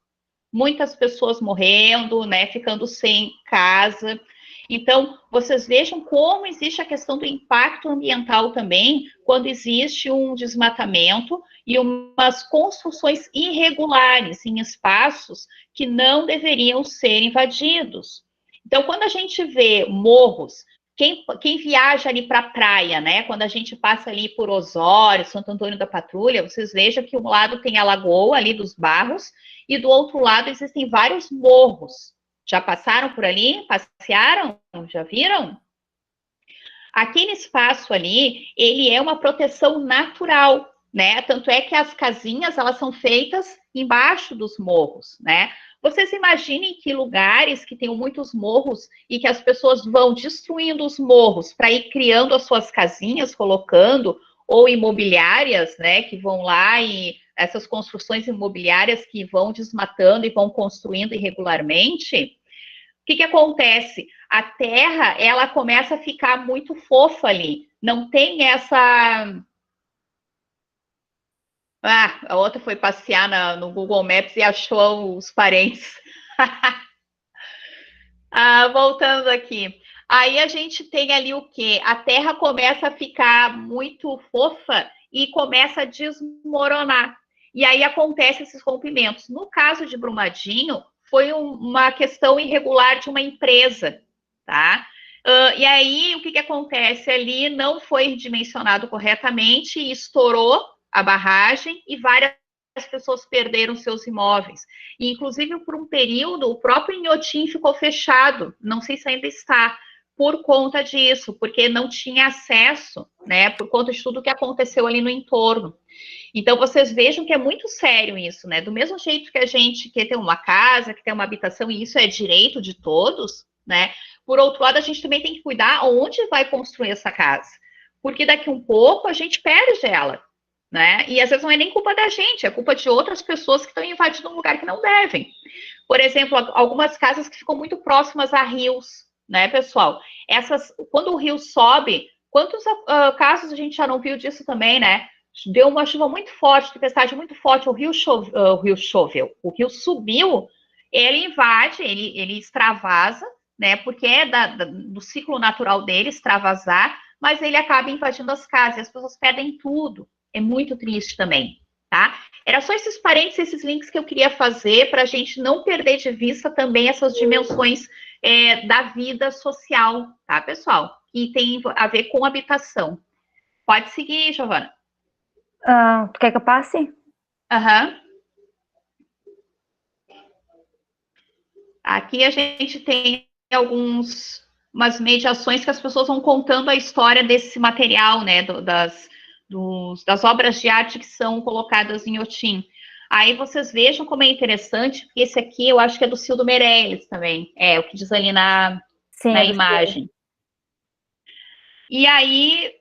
Muitas pessoas morrendo, né, ficando sem casa. Então, vocês vejam como existe a questão do impacto ambiental também, quando existe um desmatamento e umas construções irregulares em espaços que não deveriam ser invadidos. Então, quando a gente vê morros, quem viaja ali para a praia, né? Quando a gente passa ali por Osório, Santo Antônio da Patrulha, vocês vejam que um lado tem a lagoa ali dos Barros e do outro lado existem vários morros. Já passaram por ali? Passearam? Já viram? Aquele espaço ali, ele é uma proteção natural, né? Tanto é que as casinhas, elas são feitas embaixo dos morros, né? Vocês imaginem que lugares que tem muitos morros e que as pessoas vão destruindo os morros para ir criando as suas casinhas, colocando, ou imobiliárias, né, que vão lá e essas construções imobiliárias que vão desmatando e vão construindo irregularmente. O que acontece? A terra, ela começa a ficar muito fofa ali. Não tem essa... a outra foi passear no Google Maps e achou os parentes. Voltando aqui. Aí a gente tem ali o quê? A terra começa a ficar muito fofa e começa a desmoronar. e aí acontecem esses rompimentos. No caso de Brumadinho, foi uma questão irregular de uma empresa, tá? E aí, o que acontece ali? Não foi dimensionado corretamente e estourou a barragem e várias pessoas perderam seus imóveis. E, inclusive, por um período, o próprio Inhotim ficou fechado, não sei se ainda está, por conta disso, porque não tinha acesso, né, por conta de tudo que aconteceu ali no entorno. Então, vocês vejam que é muito sério isso, né? Do mesmo jeito que a gente quer ter uma casa, que tem uma habitação, e isso é direito de todos, né? Por outro lado, a gente também tem que cuidar onde vai construir essa casa. Porque daqui um pouco a gente perde ela, né? E às vezes não é nem culpa da gente, é culpa de outras pessoas que estão invadindo um lugar que não devem. Por exemplo, algumas casas que ficam muito próximas a rios, né, pessoal? Quando o rio sobe, quantos casos a gente já não viu disso também, né? Deu uma chuva muito forte, tempestade muito forte, o rio subiu, ele invade, ele extravasa, né? Porque é do ciclo natural dele extravasar, mas ele acaba invadindo as casas, e as pessoas perdem tudo. É muito triste também, tá? Era só esses parênteses, esses links que eu queria fazer para a gente não perder de vista também essas dimensões da vida social, tá, pessoal? Que tem a ver com habitação. Pode seguir, Giovana. Tu quer que eu passe? Aham. Aqui a gente tem umas mediações que as pessoas vão contando a história desse material, né, das obras de arte que são colocadas em Otim. Aí vocês vejam como é interessante, porque esse aqui eu acho que é do Cildo Meirelles também, o que diz ali na imagem. E aí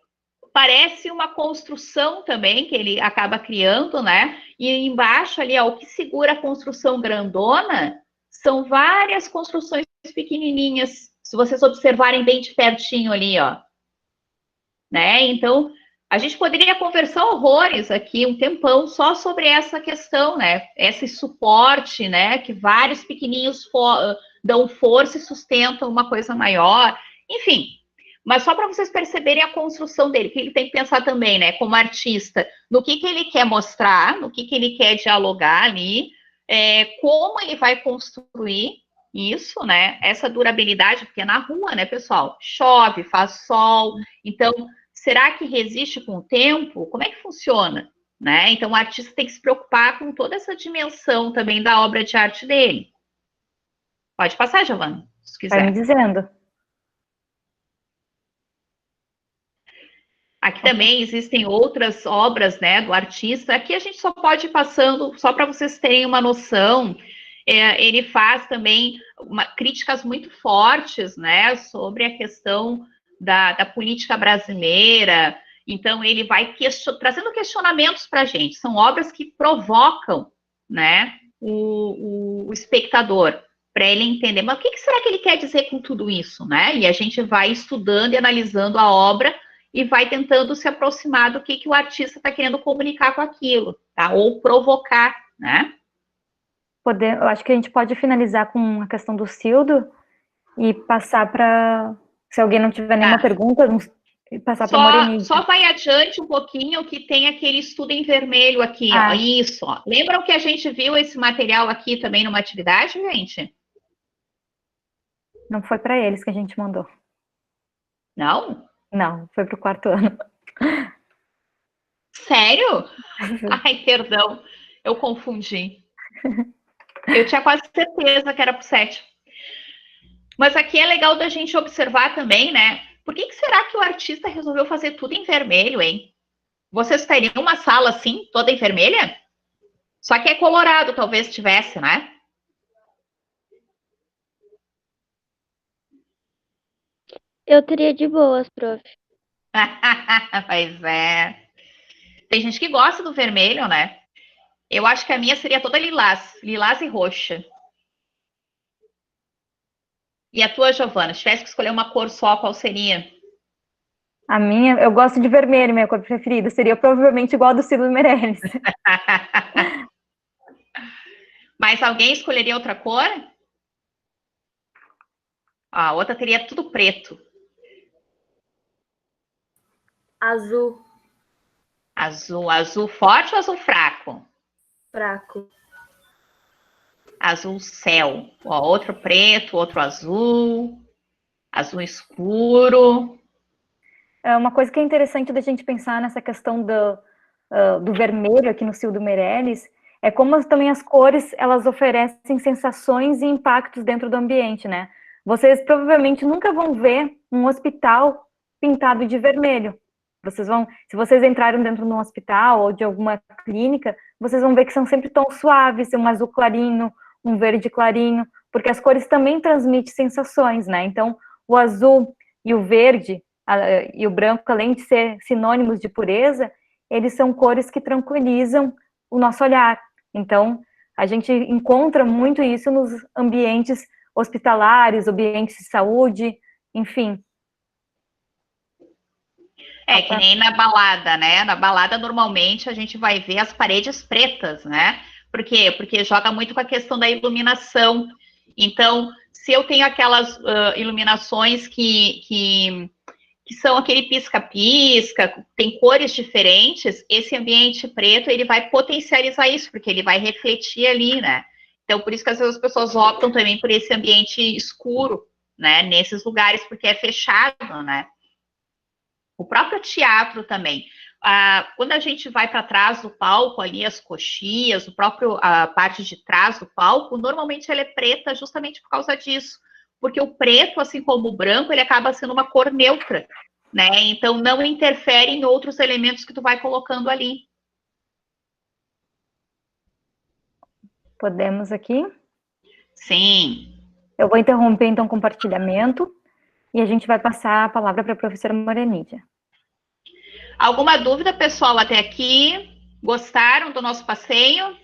parece uma construção também que ele acaba criando, né? E embaixo ali, ó, o que segura a construção grandona são várias construções pequenininhas. Se vocês observarem bem de pertinho ali, ó, né? Então, a gente poderia conversar horrores aqui, um tempão, só sobre essa questão, né? Esse suporte, né? Que vários pequenininhos dão força e sustentam uma coisa maior. Enfim, mas só para vocês perceberem a construção dele, que ele tem que pensar também, né, como artista, no que ele quer mostrar, no que ele quer dialogar ali, como ele vai construir isso, né, essa durabilidade, porque é na rua, né, pessoal, chove, faz sol, então, será que resiste com o tempo? Como é que funciona? Né? Então, o artista tem que se preocupar com toda essa dimensão também da obra de arte dele. Pode passar, Giovana, se quiser. Vai me dizendo. Aqui também existem outras obras, né, do artista. Aqui a gente só pode ir passando, só para vocês terem uma noção. Ele faz também críticas muito fortes, né, sobre a questão da política brasileira. Então, ele vai trazendo questionamentos para a gente. São obras que provocam, né, o espectador, para ele entender, mas o que será que ele quer dizer com tudo isso, né? E a gente vai estudando e analisando a obra e vai tentando se aproximar do que o artista está querendo comunicar com aquilo, tá? Ou provocar, né? Eu acho que a gente pode finalizar com a questão do Cildo e passar para, se alguém não tiver nenhuma pergunta, passar para a Morenise. Só vai adiante um pouquinho que tem aquele estudo em vermelho aqui, ó. Isso, ó. Lembram que a gente viu esse material aqui também numa atividade, gente? Não foi para eles que a gente mandou. Não? Não, foi para o 4º ano. Sério? Ai, perdão, eu confundi. Eu tinha quase certeza que era para o 7º. Mas aqui é legal da gente observar também, né? Por que será que o artista resolveu fazer tudo em vermelho, hein? Vocês teriam uma sala assim, toda em vermelha? Só que é colorado, talvez tivesse, né? Eu teria de boas, prof. Pois é. Tem gente que gosta do vermelho, né? Eu acho que a minha seria toda lilás e roxa. E a tua, Giovana? Se tivesse que escolher uma cor só, qual seria? A minha, eu gosto de vermelho, minha cor preferida. Seria provavelmente igual a do Cildo Meirelles. Mas alguém escolheria outra cor? A outra teria tudo preto. Azul. Azul forte ou azul fraco? fraco. Azul céu. Ó, outro preto, outro azul. Azul escuro. Uma coisa que é interessante da gente pensar nessa questão do vermelho aqui no Cio do Meireles é como também as cores, elas oferecem sensações e impactos dentro do ambiente, né? Vocês provavelmente nunca vão ver um hospital pintado de vermelho. Se vocês entrarem dentro de um hospital ou de alguma clínica, vocês vão ver que são sempre tons suaves, um azul clarinho, um verde clarinho, porque as cores também transmitem sensações, né? Então, o azul e o verde e o branco, além de ser sinônimos de pureza, eles são cores que tranquilizam o nosso olhar. Então, a gente encontra muito isso nos ambientes hospitalares, ambientes de saúde, enfim. É que nem na balada, né? Na balada, normalmente, a gente vai ver as paredes pretas, né? Por quê? Porque joga muito com a questão da iluminação. Então, se eu tenho aquelas iluminações que são aquele pisca-pisca, tem cores diferentes, esse ambiente preto, ele vai potencializar isso, porque ele vai refletir ali, né? Então, por isso que às vezes as pessoas optam também por esse ambiente escuro, né? Nesses lugares, porque é fechado, né? O próprio teatro também. Quando a gente vai para trás do palco, ali as coxias, a parte de trás do palco, normalmente ela é preta justamente por causa disso. Porque o preto, assim como o branco, ele acaba sendo uma cor neutra, né? Então não interfere em outros elementos que tu vai colocando ali. Podemos aqui? Sim. Eu vou interromper, então, o compartilhamento e a gente vai passar a palavra para a professora Morenídia. Alguma dúvida, pessoal, até aqui? Gostaram do nosso passeio?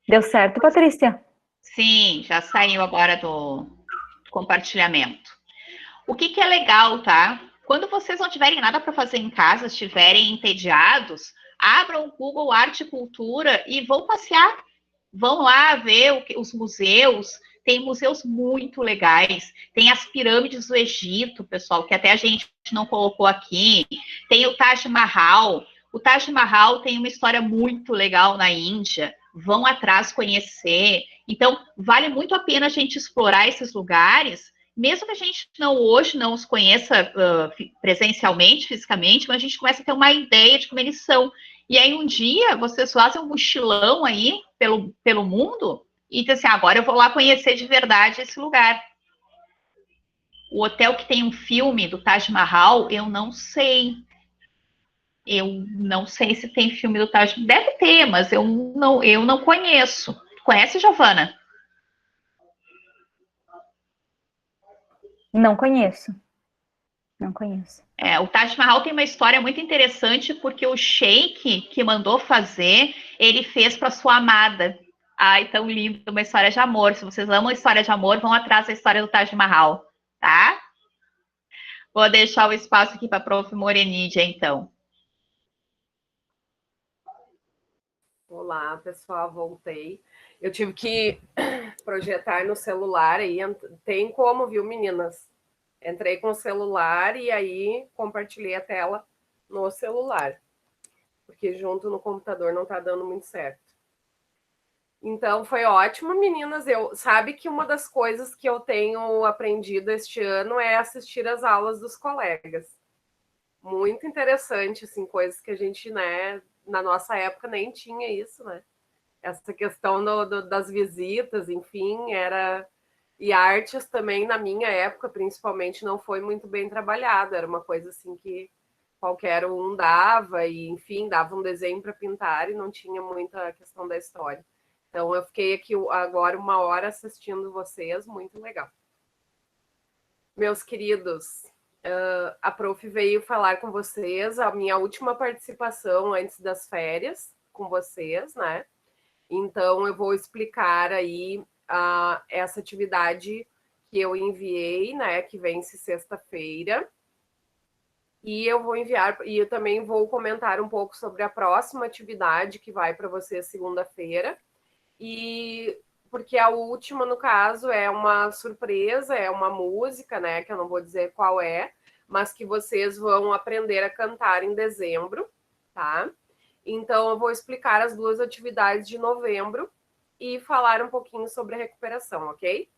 Deu certo, Patrícia? Sim, já saiu agora do compartilhamento. O que é legal, tá? Quando vocês não tiverem nada para fazer em casa, estiverem entediados, abram o Google Arte e Cultura e vão passear. Vão lá ver os museus. Tem museus muito legais. Tem as pirâmides do Egito, pessoal, que até a gente não colocou aqui. Tem o Taj Mahal. O Taj Mahal tem uma história muito legal na Índia. Vão atrás conhecer. Então, vale muito a pena a gente explorar esses lugares, mesmo que a gente hoje não os conheça presencialmente, fisicamente, mas a gente começa a ter uma ideia de como eles são. E aí um dia vocês fazem um mochilão aí pelo mundo e dizem assim, agora eu vou lá conhecer de verdade esse lugar. O hotel que tem um filme do Taj Mahal, eu não sei. Eu não sei se tem filme do Taj Mahal. Deve ter, mas eu não conheço. Conhece, Giovana? Não conheço. Não conheço. O Taj Mahal tem uma história muito interessante porque o sheik que mandou fazer, ele fez para sua amada. Ai, tão lindo, uma história de amor. Se vocês amam a história de amor, vão atrás da história do Taj Mahal, tá? Vou deixar o espaço aqui para a prof. Morenídia, então. Olá, pessoal, voltei. Eu tive que projetar no celular aí, tem como, viu, meninas? Entrei com o celular e aí compartilhei a tela no celular, porque junto no computador não tá dando muito certo. Então, foi ótimo, meninas. Sabe que uma das coisas que eu tenho aprendido este ano é assistir às aulas dos colegas. Muito interessante, assim, coisas que a gente, né, na nossa época nem tinha isso, né? Essa questão das visitas, enfim, era... E artes também, na minha época, principalmente, não foi muito bem trabalhada. Era uma coisa assim que qualquer um dava, e, enfim, dava um desenho para pintar e não tinha muita questão da história. Então, eu fiquei aqui agora 1 hora assistindo vocês, muito legal. Meus queridos, a prof veio falar com vocês, a minha última participação antes das férias com vocês, né? Então, eu vou explicar aí essa atividade que eu enviei, né, que vence sexta-feira. E eu vou enviar, e eu também vou comentar um pouco sobre a próxima atividade que vai para vocês segunda-feira. E porque a última, no caso, é uma surpresa, é uma música, né, que eu não vou dizer qual é, mas que vocês vão aprender a cantar em dezembro, tá? Então, eu vou explicar as 2 atividades de novembro e falar um pouquinho sobre a recuperação, ok?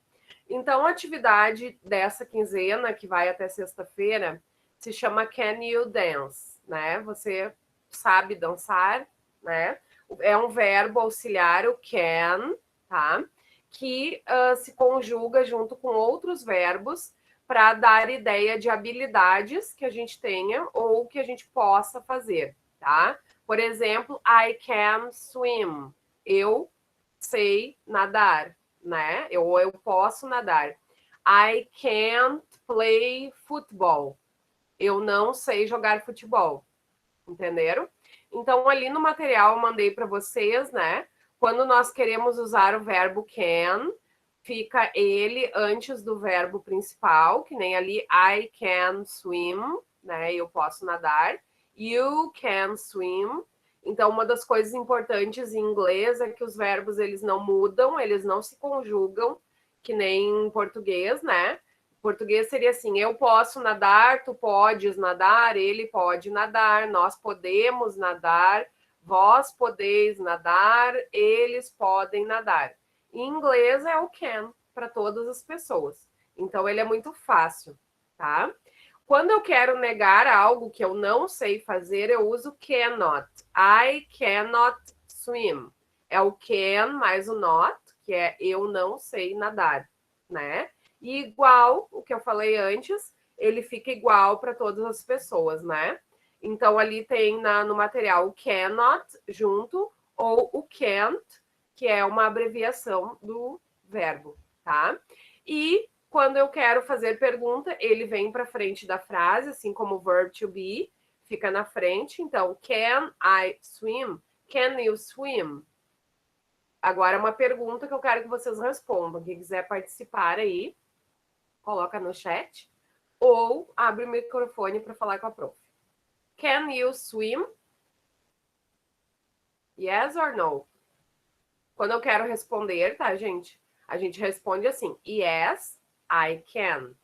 Então, a atividade dessa quinzena, que vai até sexta-feira, se chama Can You Dance, né? Você sabe dançar, né? É um verbo auxiliar, o can, tá? Que se conjuga junto com outros verbos para dar ideia de habilidades que a gente tenha ou que a gente possa fazer, tá? Por exemplo, I can swim. Eu sei nadar, né? Eu posso nadar. I can't play football. Eu não sei jogar futebol. Entenderam? Então, ali no material eu mandei para vocês, né? Quando nós queremos usar o verbo can, fica ele antes do verbo principal, que nem ali I can swim, né? Eu posso nadar. You can swim. Então, uma das coisas importantes em inglês é que os verbos eles não mudam, eles não se conjugam, que nem em português, né? Em português seria assim: eu posso nadar, tu podes nadar, ele pode nadar, nós podemos nadar, vós podeis nadar, eles podem nadar. Em inglês é o can para todas as pessoas. Então, ele é muito fácil, tá? Quando eu quero negar algo que eu não sei fazer, eu uso cannot. I cannot swim. É o can mais o not, que é eu não sei nadar, né? E igual, o que eu falei antes, ele fica igual para todas as pessoas, né? Então, ali tem no material o cannot junto, ou o can't, que é uma abreviação do verbo, tá? E quando eu quero fazer pergunta, ele vem para frente da frase, assim como o verb to be, fica na frente. Então, can I swim? Can you swim? Agora, uma pergunta que eu quero que vocês respondam. Quem quiser participar aí, coloca no chat ou abre o microfone para falar com a prof. Can you swim? Yes or no? Quando eu quero responder, tá, gente? A gente responde assim, yes, I can.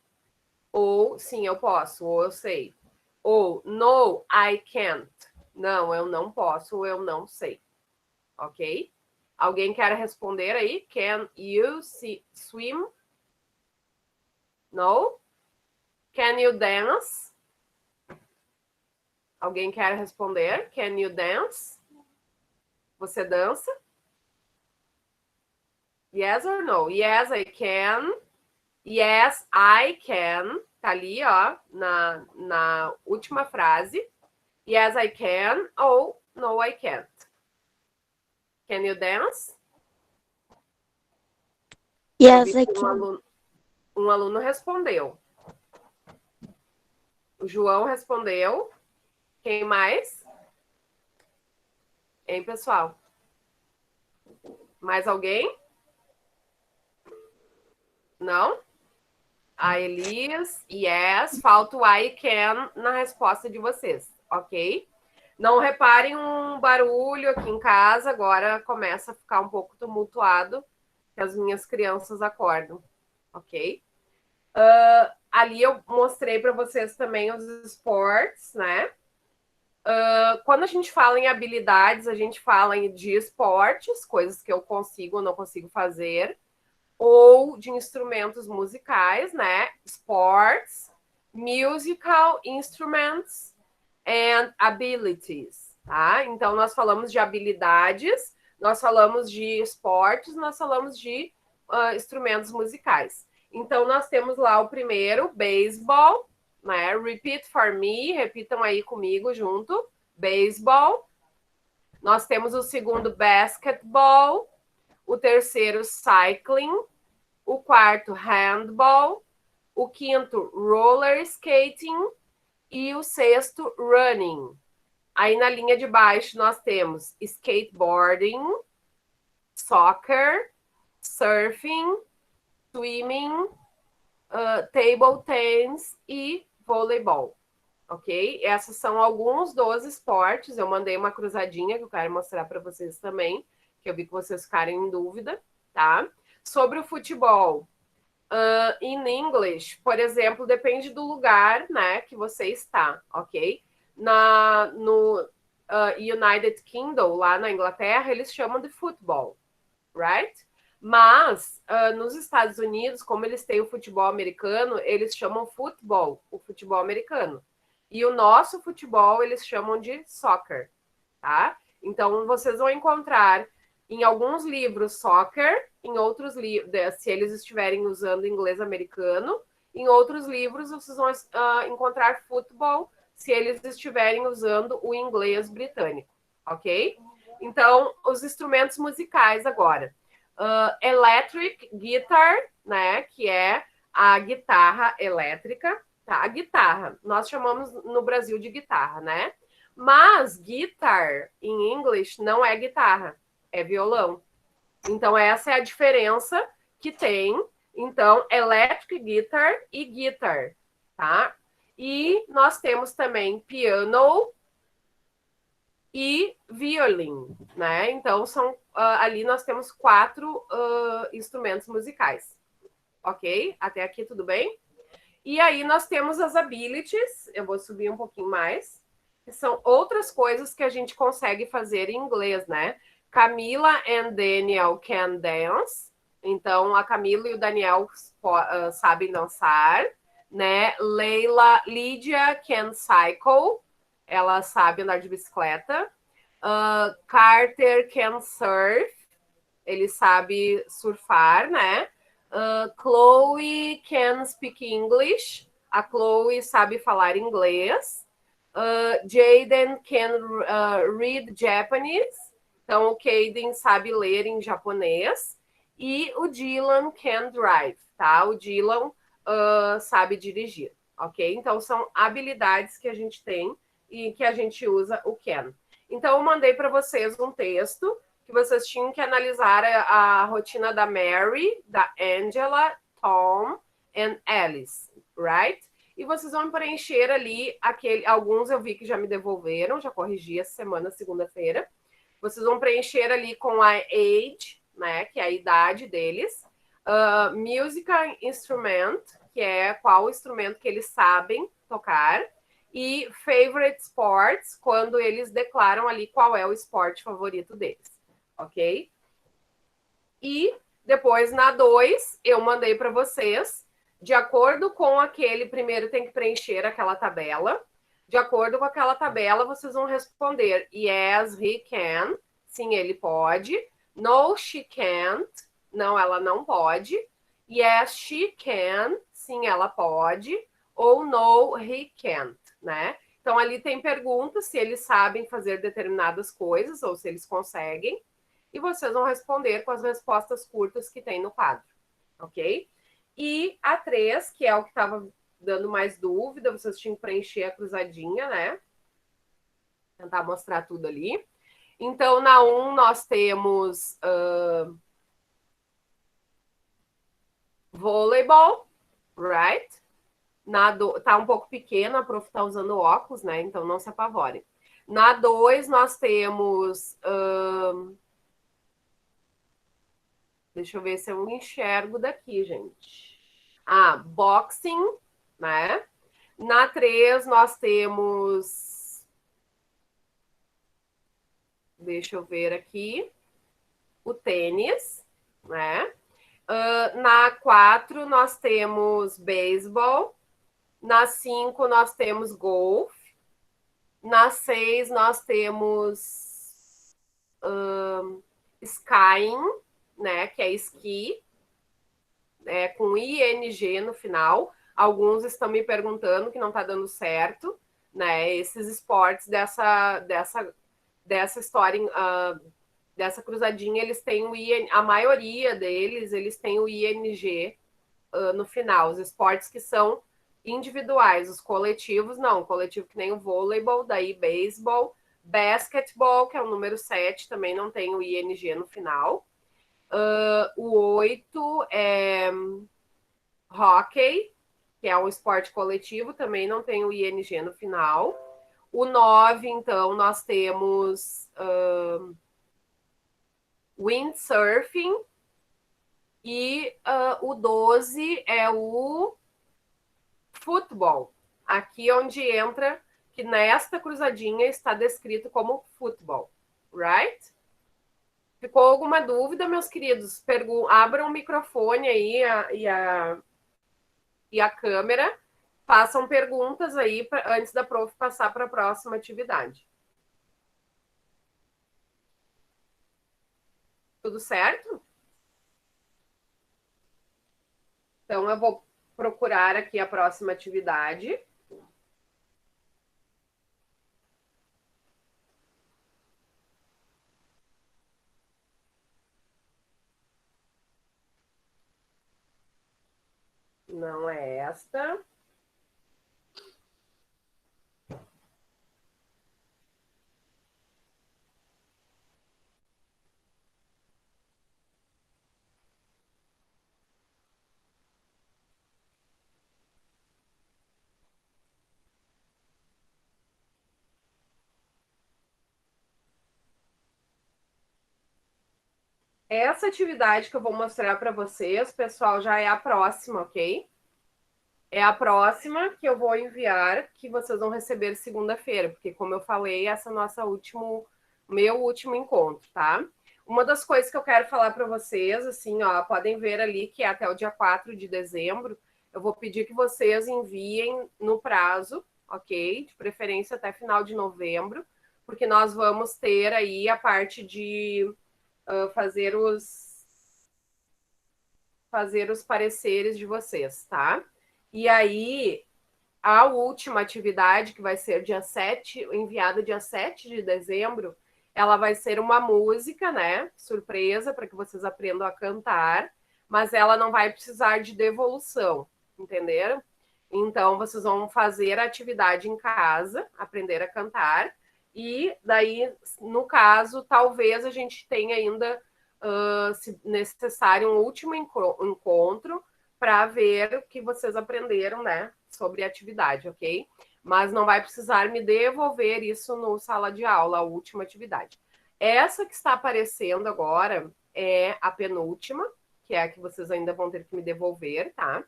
Ou sim, eu posso, ou eu sei. Ou no, I can't. Não, eu não posso, ou eu não sei. Ok? Alguém quer responder aí? Can you swim? No? Can you dance? Alguém quer responder? Can you dance? Você dança? Yes or no? Yes, I can. Yes, I can. Tá ali, ó, na última frase. Yes, I can. Ou no, I can't. Can you dance? Yes, I can. Um aluno respondeu. O João respondeu. Quem mais? Hein, pessoal? Mais alguém? Não? A Elias, yes. Falta o I can na resposta de vocês, ok? Não reparem um barulho aqui em casa, agora começa a ficar um pouco tumultuado, que as minhas crianças acordam, ok? Ali eu mostrei para vocês também os esportes, né? Quando a gente fala em habilidades, a gente fala de esportes, coisas que eu consigo ou não consigo fazer, ou de instrumentos musicais, né? Sports, musical instruments and abilities, tá? Então, nós falamos de habilidades, nós falamos de esportes, nós falamos de instrumentos musicais. Então, nós temos lá o primeiro, beisebol, né? Repeat for me, repitam aí comigo junto, beisebol. Nós temos o segundo, basketball. O terceiro, cycling. O quarto, handball. O quinto, roller skating. E o sexto, running. Aí na linha de baixo nós temos skateboarding, soccer, surfing, swimming, table tennis e voleibol. Ok? Esses são alguns dos esportes. Eu mandei uma cruzadinha que eu quero mostrar para vocês também, que eu vi que vocês ficarem em dúvida, tá? Sobre o futebol. In English, por exemplo, depende do lugar, né, que você está, ok? No United Kingdom, lá na Inglaterra, eles chamam de football, right? Mas nos Estados Unidos, como eles têm o futebol americano, eles chamam futebol, o futebol americano. E o nosso futebol eles chamam de soccer, tá? Então vocês vão encontrar em alguns livros soccer, em outros livros, se eles estiverem usando inglês americano, em outros livros vocês vão encontrar futebol, se eles estiverem usando o inglês britânico, ok? Então, os instrumentos musicais agora. Electric guitar, né, que é a guitarra elétrica, tá? A guitarra, nós chamamos no Brasil de guitarra, né? Mas guitar em inglês não é guitarra, é violão. Então, essa é a diferença que tem. Então, electric guitar e guitar, tá? E nós temos também piano e violin, né? Então, ali nós temos 4 instrumentos musicais, ok? Até aqui tudo bem? E aí nós temos as abilities, eu vou subir um pouquinho mais, que são outras coisas que a gente consegue fazer em inglês, né? Camila and Daniel can dance. Então, a Camila e o Daniel sabem dançar, né? Lydia can cycle. Ela sabe andar de bicicleta. Carter can surf. Ele sabe surfar, né? Chloe can speak English. A Chloe sabe falar inglês. Jaden can read Japanese. Então, o Caden sabe ler em japonês. E o Dylan can drive, tá? O Dylan sabe dirigir, ok? Então, são habilidades que a gente tem e que a gente usa o can. Então, eu mandei para vocês um texto que vocês tinham que analisar a rotina da Mary, da Angela, Tom e Alice, right? E vocês vão preencher ali alguns eu vi que já me devolveram, já corrigi essa semana, segunda-feira. Vocês vão preencher ali com a age, né, que é a idade deles. Musical instrument, que é qual instrumento que eles sabem tocar. E favorite sports, quando eles declaram ali qual é o esporte favorito deles, ok? E depois, na 2, eu mandei para vocês, de acordo com aquele, primeiro tem que preencher aquela tabela. De acordo com aquela tabela, vocês vão responder yes, he can. Sim, ele pode. No, she can't. Não, ela não pode. Yes, she can. Sim, ela pode. Ou no, he can't, né? Então, ali tem perguntas se eles sabem fazer determinadas coisas ou se eles conseguem. E vocês vão responder com as respostas curtas que tem no quadro, ok? E a 3, que é o que estava dando mais dúvida, vocês tinham que preencher a cruzadinha, né? Tentar mostrar tudo ali. Então, na 1, nós temos voleibol, right? Tá um pouco pequena, a prof tá usando óculos, né? Então, não se apavorem. Na 2, nós temos... deixa eu ver se eu enxergo daqui, gente. Boxing, né? Na 3, nós temos... deixa eu ver aqui. O tênis, né? Na 4, nós temos beisebol. Na 5, nós temos golfe. Na 6, nós temos skiing, né? Que é esqui, com ING no final. Alguns estão me perguntando que não está dando certo, né? Esses esportes dessa história, dessa cruzadinha, eles têm o IN, a maioria deles, eles têm o ING no final. Os esportes que são individuais, os coletivos, não. O coletivo que nem o voleibol, daí beisebol, basquetebol, que é o número 7, também não tem o ING no final. O 8 é hockey, que é um esporte coletivo, também não tem o ING no final. O 9, então, nós temos windsurfing E o 12 é o futebol. Aqui onde entra, que nesta cruzadinha está descrito como futebol. Right? Ficou alguma dúvida, meus queridos? Abram o microfone aí e a câmera. Façam perguntas aí antes da prof passar para a próxima atividade. Tudo certo? Então, eu vou procurar aqui a próxima atividade. Não é esta. Essa atividade que eu vou mostrar para vocês, pessoal, já é a próxima, ok? É a próxima que eu vou enviar, que vocês vão receber segunda-feira, porque, como eu falei, essa é meu último encontro, tá? Uma das coisas que eu quero falar para vocês, assim, ó, podem ver ali que é até o dia 4 de dezembro, eu vou pedir que vocês enviem no prazo, ok? De preferência até final de novembro, porque nós vamos ter aí a parte de fazer os pareceres de vocês, tá? E aí, a última atividade, que vai ser dia 7, enviada dia 7 de dezembro, ela vai ser uma música, né? Surpresa, para que vocês aprendam a cantar, mas ela não vai precisar de devolução, entenderam? Então, vocês vão fazer a atividade em casa, aprender a cantar, e daí, no caso, talvez a gente tenha ainda, se necessário, um último encontro para ver o que vocês aprenderam, né, sobre a atividade, ok? Mas não vai precisar me devolver isso no sala de aula, a última atividade. Essa que está aparecendo agora é a penúltima, que é a que vocês ainda vão ter que me devolver, tá?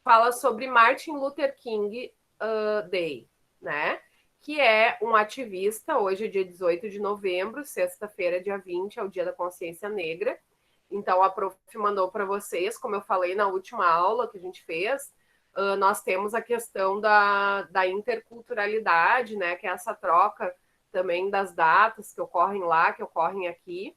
Fala sobre Martin Luther King Day, né? Que é um ativista, hoje é dia 18 de novembro, sexta-feira, dia 20, é o Dia da Consciência Negra. Então, a prof mandou para vocês, como eu falei na última aula que a gente fez, nós temos a questão da interculturalidade, né? Que é essa troca também das datas que ocorrem lá, que ocorrem aqui.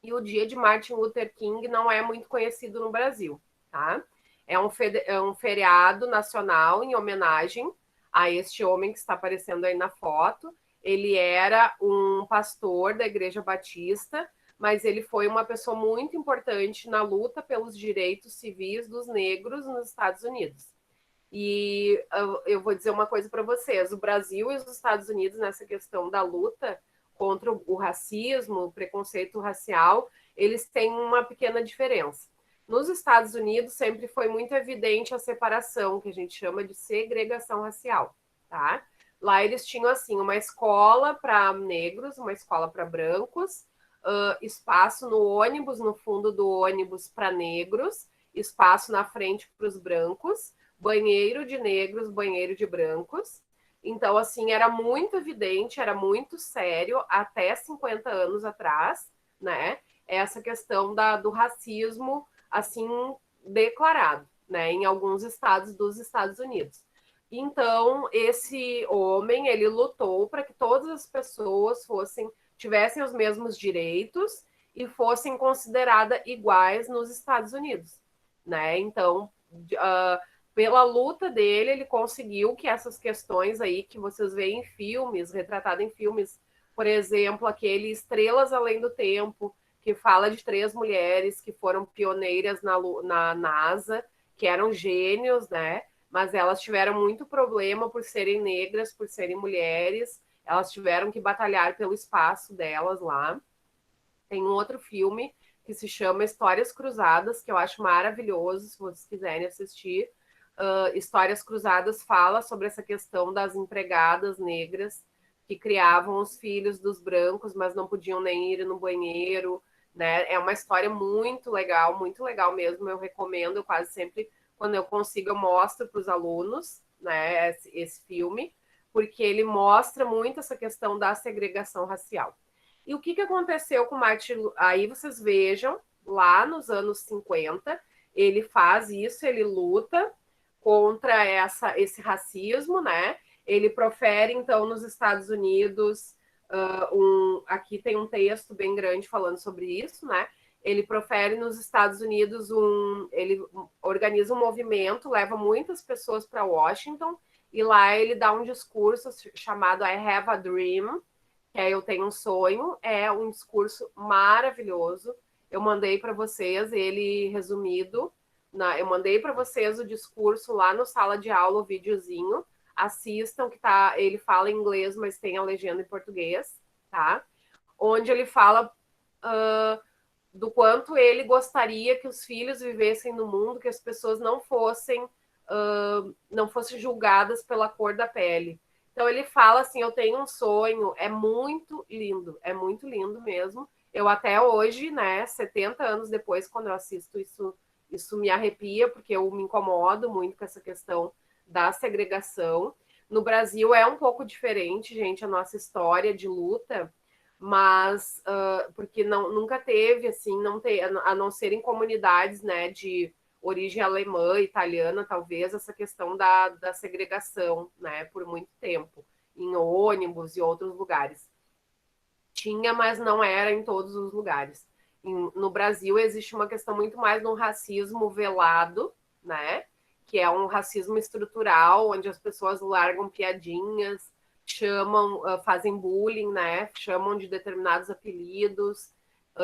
E o dia de Martin Luther King não é muito conhecido no Brasil, tá? É um feriado nacional em homenagem a este homem que está aparecendo aí na foto. Ele era um pastor da Igreja Batista, mas ele foi uma pessoa muito importante na luta pelos direitos civis dos negros nos Estados Unidos. E eu vou dizer uma coisa para vocês: o Brasil e os Estados Unidos, nessa questão da luta contra o racismo, o preconceito racial, eles têm uma pequena diferença. Nos Estados Unidos sempre foi muito evidente a separação, que a gente chama de segregação racial, tá? Lá eles tinham, assim, uma escola para negros, uma escola para brancos, espaço no ônibus, no fundo do ônibus para negros, espaço na frente para os brancos, banheiro de negros, banheiro de brancos. Então, assim, era muito evidente, era muito sério, até 50 anos atrás, né? Essa questão do racismo, assim, declarado, né? Em alguns estados dos Estados Unidos. Então, esse homem, ele lutou para que todas as pessoas tivessem os mesmos direitos e fossem consideradas iguais nos Estados Unidos, né? Então, pela luta dele, ele conseguiu que essas questões aí que vocês veem em filmes, retratadas em filmes, por exemplo, aquele Estrelas Além do Tempo, que fala de 3 mulheres que foram pioneiras na NASA, que eram gênios, né? Mas elas tiveram muito problema por serem negras, por serem mulheres, elas tiveram que batalhar pelo espaço delas lá. Tem um outro filme que se chama Histórias Cruzadas, que eu acho maravilhoso, se vocês quiserem assistir. Histórias Cruzadas fala sobre essa questão das empregadas negras que criavam os filhos dos brancos, mas não podiam nem ir no banheiro, né? É uma história muito legal mesmo, eu recomendo, eu quase sempre, quando eu consigo, eu mostro para os alunos, né, esse filme, porque ele mostra muito essa questão da segregação racial. E o que aconteceu com Martin? Aí vocês vejam, lá nos anos 50, ele faz isso, ele luta contra esse racismo, né? Ele profere, então, nos Estados Unidos, aqui tem um texto bem grande falando sobre isso, né? Ele profere nos Estados Unidos ele organiza um movimento, leva muitas pessoas para Washington, e lá ele dá um discurso chamado I Have a Dream, que é Eu Tenho um Sonho. É um discurso maravilhoso. Eu mandei para vocês ele resumido. Eu mandei para vocês o discurso lá no sala de aula, o videozinho. Assistam, que ele fala em inglês, mas tem a legenda em português, tá? Onde ele fala do quanto ele gostaria que os filhos vivessem no mundo, que as pessoas não fossem julgadas pela cor da pele. Então ele fala assim, eu tenho um sonho, é muito lindo mesmo. Eu até hoje, né, 70 anos depois, quando eu assisto isso me arrepia, porque eu me incomodo muito com essa questão da segregação. No Brasil é um pouco diferente, gente, a nossa história de luta, mas porque nunca teve, assim, a não ser em comunidades, né, de origem alemã, italiana, talvez, essa questão da segregação, né, por muito tempo, em ônibus e outros lugares. Tinha, mas não era em todos os lugares. No Brasil existe uma questão muito mais no racismo velado, né, que é um racismo estrutural, onde as pessoas largam piadinhas, fazem bullying, né, chamam de determinados apelidos,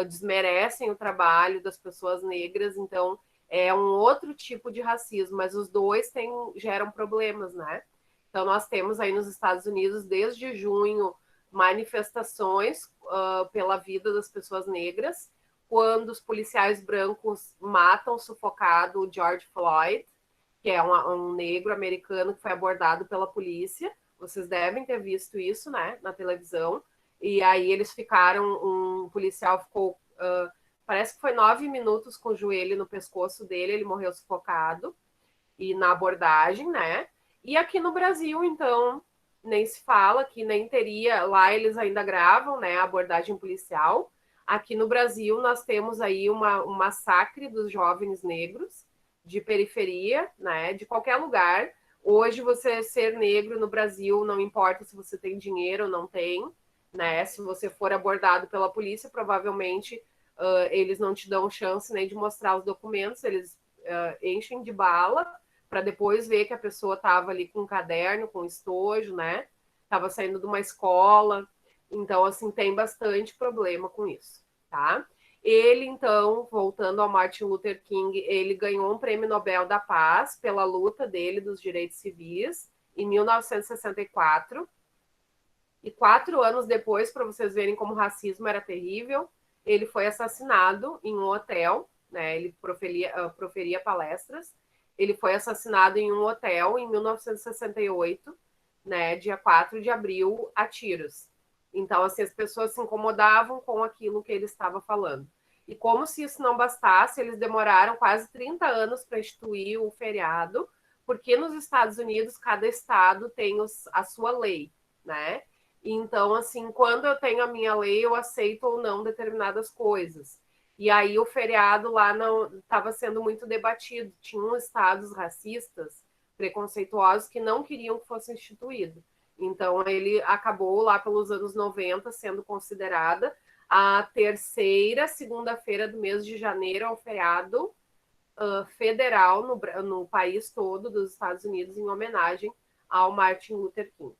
desmerecem o trabalho das pessoas negras, então é um outro tipo de racismo, mas os dois geram problemas, né? Então, nós temos aí nos Estados Unidos, desde junho, manifestações pela vida das pessoas negras, quando os policiais brancos matam sufocado o George Floyd, que é um negro americano que foi abordado pela polícia. Vocês devem ter visto isso, né, na televisão. E aí eles um policial ficou... parece que foi 9 minutos com o joelho no pescoço dele, ele morreu sufocado, e na abordagem, né? E aqui no Brasil, então, nem se fala, que nem teria, lá eles ainda gravam, né, a abordagem policial. Aqui no Brasil nós temos aí um massacre dos jovens negros de periferia, né, de qualquer lugar. Hoje você ser negro no Brasil, não importa se você tem dinheiro ou não tem, né? Se você for abordado pela polícia, provavelmente eles não te dão chance nem de mostrar os documentos, eles enchem de bala para depois ver que a pessoa estava ali com um caderno, com estojo, né? Estava saindo de uma escola. Então, assim, tem bastante problema com isso, tá? Ele, então, voltando ao Martin Luther King, ele ganhou um prêmio Nobel da Paz pela luta dele dos direitos civis em 1964. E 4 anos depois, para vocês verem como o racismo era terrível, ele foi assassinado em um hotel, né? Ele proferia palestras. Ele foi assassinado em um hotel em 1968, né? Dia 4 de abril, a tiros. Então, assim, as pessoas se incomodavam com aquilo que ele estava falando. E como se isso não bastasse, eles demoraram quase 30 anos para instituir o feriado, porque nos Estados Unidos, cada estado tem a sua lei, né? Então, assim, quando eu tenho a minha lei, eu aceito ou não determinadas coisas. E aí o feriado lá não estava sendo muito debatido. Tinham estados racistas, preconceituosos, que não queriam que fosse instituído. Então, ele acabou lá pelos anos 90 sendo considerada a terceira segunda-feira do mês de janeiro ao feriado federal no país todo dos Estados Unidos, em homenagem ao Martin Luther King.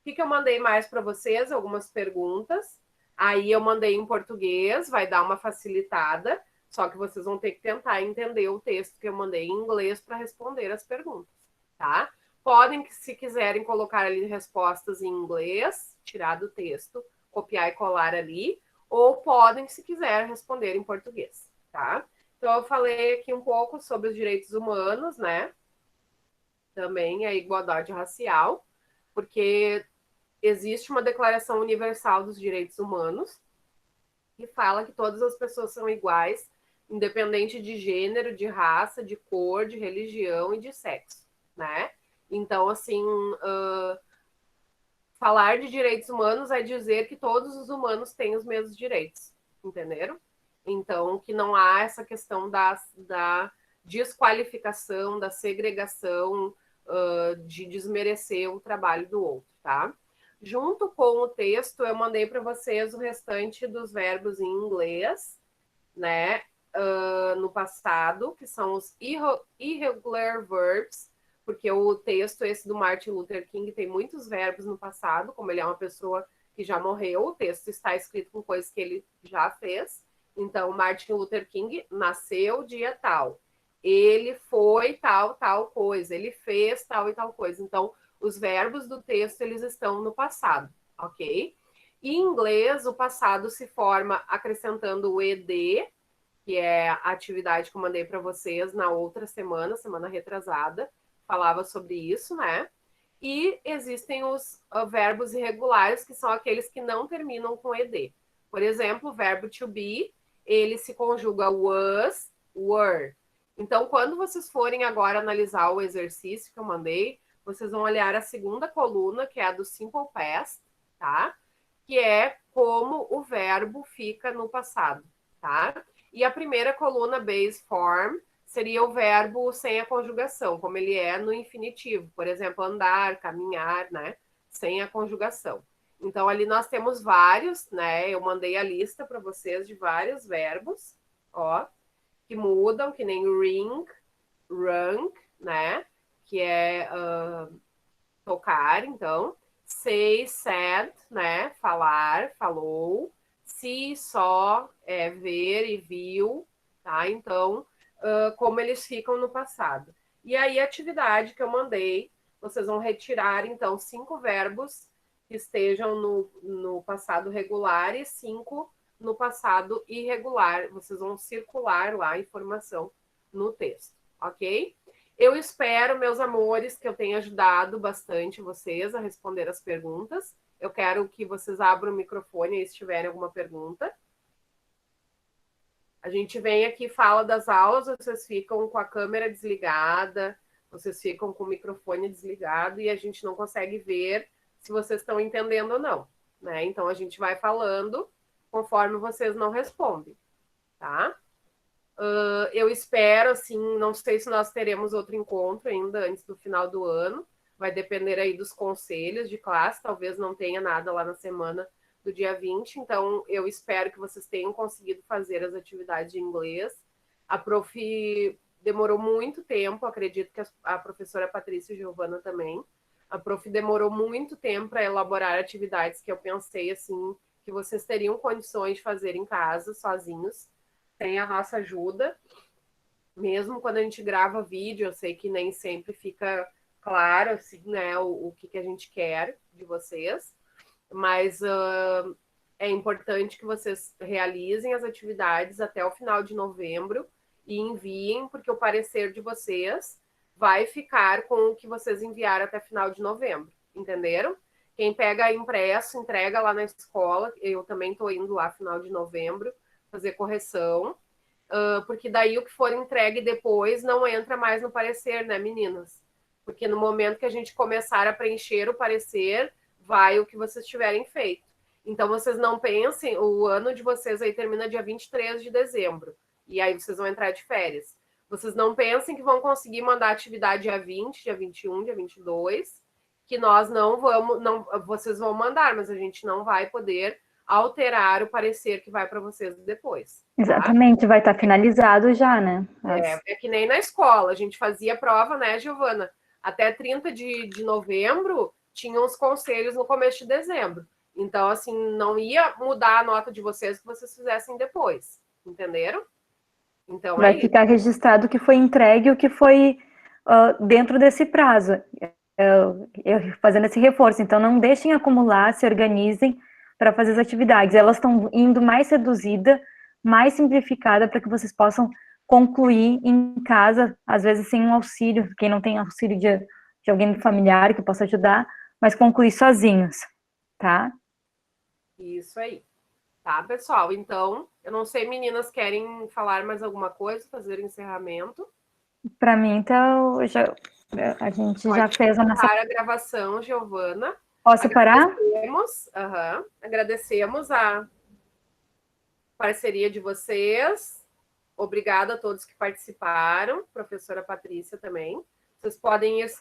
O que eu mandei mais para vocês? Algumas perguntas. Aí eu mandei em português, vai dar uma facilitada, só que vocês vão ter que tentar entender o texto que eu mandei em inglês para responder as perguntas, tá? Podem, se quiserem, colocar ali respostas em inglês, tirar do texto, copiar e colar ali, ou podem, se quiser, responder em português, tá? Então, eu falei aqui um pouco sobre os direitos humanos, né? Também a igualdade racial, porque existe uma Declaração Universal dos Direitos Humanos, que fala que todas as pessoas são iguais, independente de gênero, de raça, de cor, de religião e de sexo, né? Então, assim, falar de direitos humanos é dizer que todos os humanos têm os mesmos direitos, entenderam? Então, que não há essa questão da desqualificação, da segregação, de desmerecer o trabalho do outro, tá? Junto com o texto, eu mandei para vocês o restante dos verbos em inglês, né? No passado, que são os irregular verbs, porque o texto esse do Martin Luther King tem muitos verbos no passado, como ele é uma pessoa que já morreu, o texto está escrito com coisas que ele já fez. Então, Martin Luther King nasceu dia tal, ele foi tal coisa, ele fez tal e tal coisa. Então, os verbos do texto, eles estão no passado, ok? E em inglês, o passado se forma acrescentando o ED, que é a atividade que eu mandei para vocês na outra semana retrasada, falava sobre isso, né? E existem os verbos irregulares, que são aqueles que não terminam com ED. Por exemplo, o verbo to be, ele se conjuga was, were. Então, quando vocês forem agora analisar o exercício que eu mandei, vocês vão olhar a segunda coluna, que é a do simple past, tá? Que é como o verbo fica no passado, tá? E a primeira coluna, base form, seria o verbo sem a conjugação, como ele é no infinitivo. Por exemplo, andar, caminhar, né? Sem a conjugação. Então, ali nós temos vários, né? Eu mandei a lista para vocês de vários verbos, ó, que mudam, que nem ring, rung, né? Que é tocar, então. Say, said, né? Falar, falou. See, saw, é ver e viu, tá? Então, como eles ficam no passado. E aí, a atividade que eu mandei, vocês vão retirar, então, 5 verbos que estejam no passado regular e 5 no passado irregular. Vocês vão circular lá a informação no texto, ok? Eu espero, meus amores, que eu tenha ajudado bastante vocês a responder as perguntas. Eu quero que vocês abram o microfone aí se tiverem alguma pergunta. A gente vem aqui, fala das aulas, vocês ficam com a câmera desligada, vocês ficam com o microfone desligado e a gente não consegue ver se vocês estão entendendo ou não, né? Então, a gente vai falando conforme vocês não respondem, tá? Eu espero, assim, não sei se nós teremos outro encontro ainda antes do final do ano, vai depender aí dos conselhos de classe, talvez não tenha nada lá na semana do dia 20, então eu espero que vocês tenham conseguido fazer as atividades de inglês. A prof demorou muito tempo, acredito que a professora Patrícia e Giovana também. A prof demorou muito tempo para elaborar atividades que eu pensei, assim, que vocês teriam condições de fazer em casa, sozinhos, sem a nossa ajuda. Mesmo quando a gente grava vídeo, eu sei que nem sempre fica claro, assim, né, o que a gente quer de vocês, mas é importante que vocês realizem as atividades até o final de novembro e enviem, porque o parecer de vocês vai ficar com o que vocês enviaram até final de novembro, entenderam? Quem pega impresso, entrega lá na escola, eu também estou indo lá final de novembro fazer correção, porque daí o que for entregue depois não entra mais no parecer, né, meninas? Porque no momento que a gente começar a preencher o parecer, vai o que vocês tiverem feito. Então, vocês não pensem, o ano de vocês aí termina dia 23 de dezembro, e aí vocês vão entrar de férias. Vocês não pensem que vão conseguir mandar atividade dia 20, dia 21, dia 22, que nós não vamos, não, vocês vão mandar, mas a gente não vai poder alterar o parecer que vai para vocês depois. Tá? Exatamente, vai estar finalizado já, né? É que nem na escola, a gente fazia prova, né, Giovana? Até 30 de novembro, tinham os conselhos no começo de dezembro. Então, assim, não ia mudar a nota de vocês que vocês fizessem depois. Entenderam? Então, vai ficar registrado o que foi entregue, o que foi dentro desse prazo. Fazendo esse reforço. Então, não deixem acumular, se organizem para fazer as atividades. Elas estão indo mais reduzida, mais simplificada, para que vocês possam concluir em casa, às vezes sem um auxílio, quem não tem auxílio de alguém familiar que possa ajudar, mas concluir sozinhos, tá? Isso aí. Tá, pessoal? Então, eu não sei, meninas, querem falar mais alguma coisa, fazer encerramento? Para mim, então, a gente já fez a nossa... a gravação, Giovana. Posso parar? Agradecemos a parceria de vocês. Obrigada a todos que participaram. Professora Patrícia também. Vocês podem ir saindo.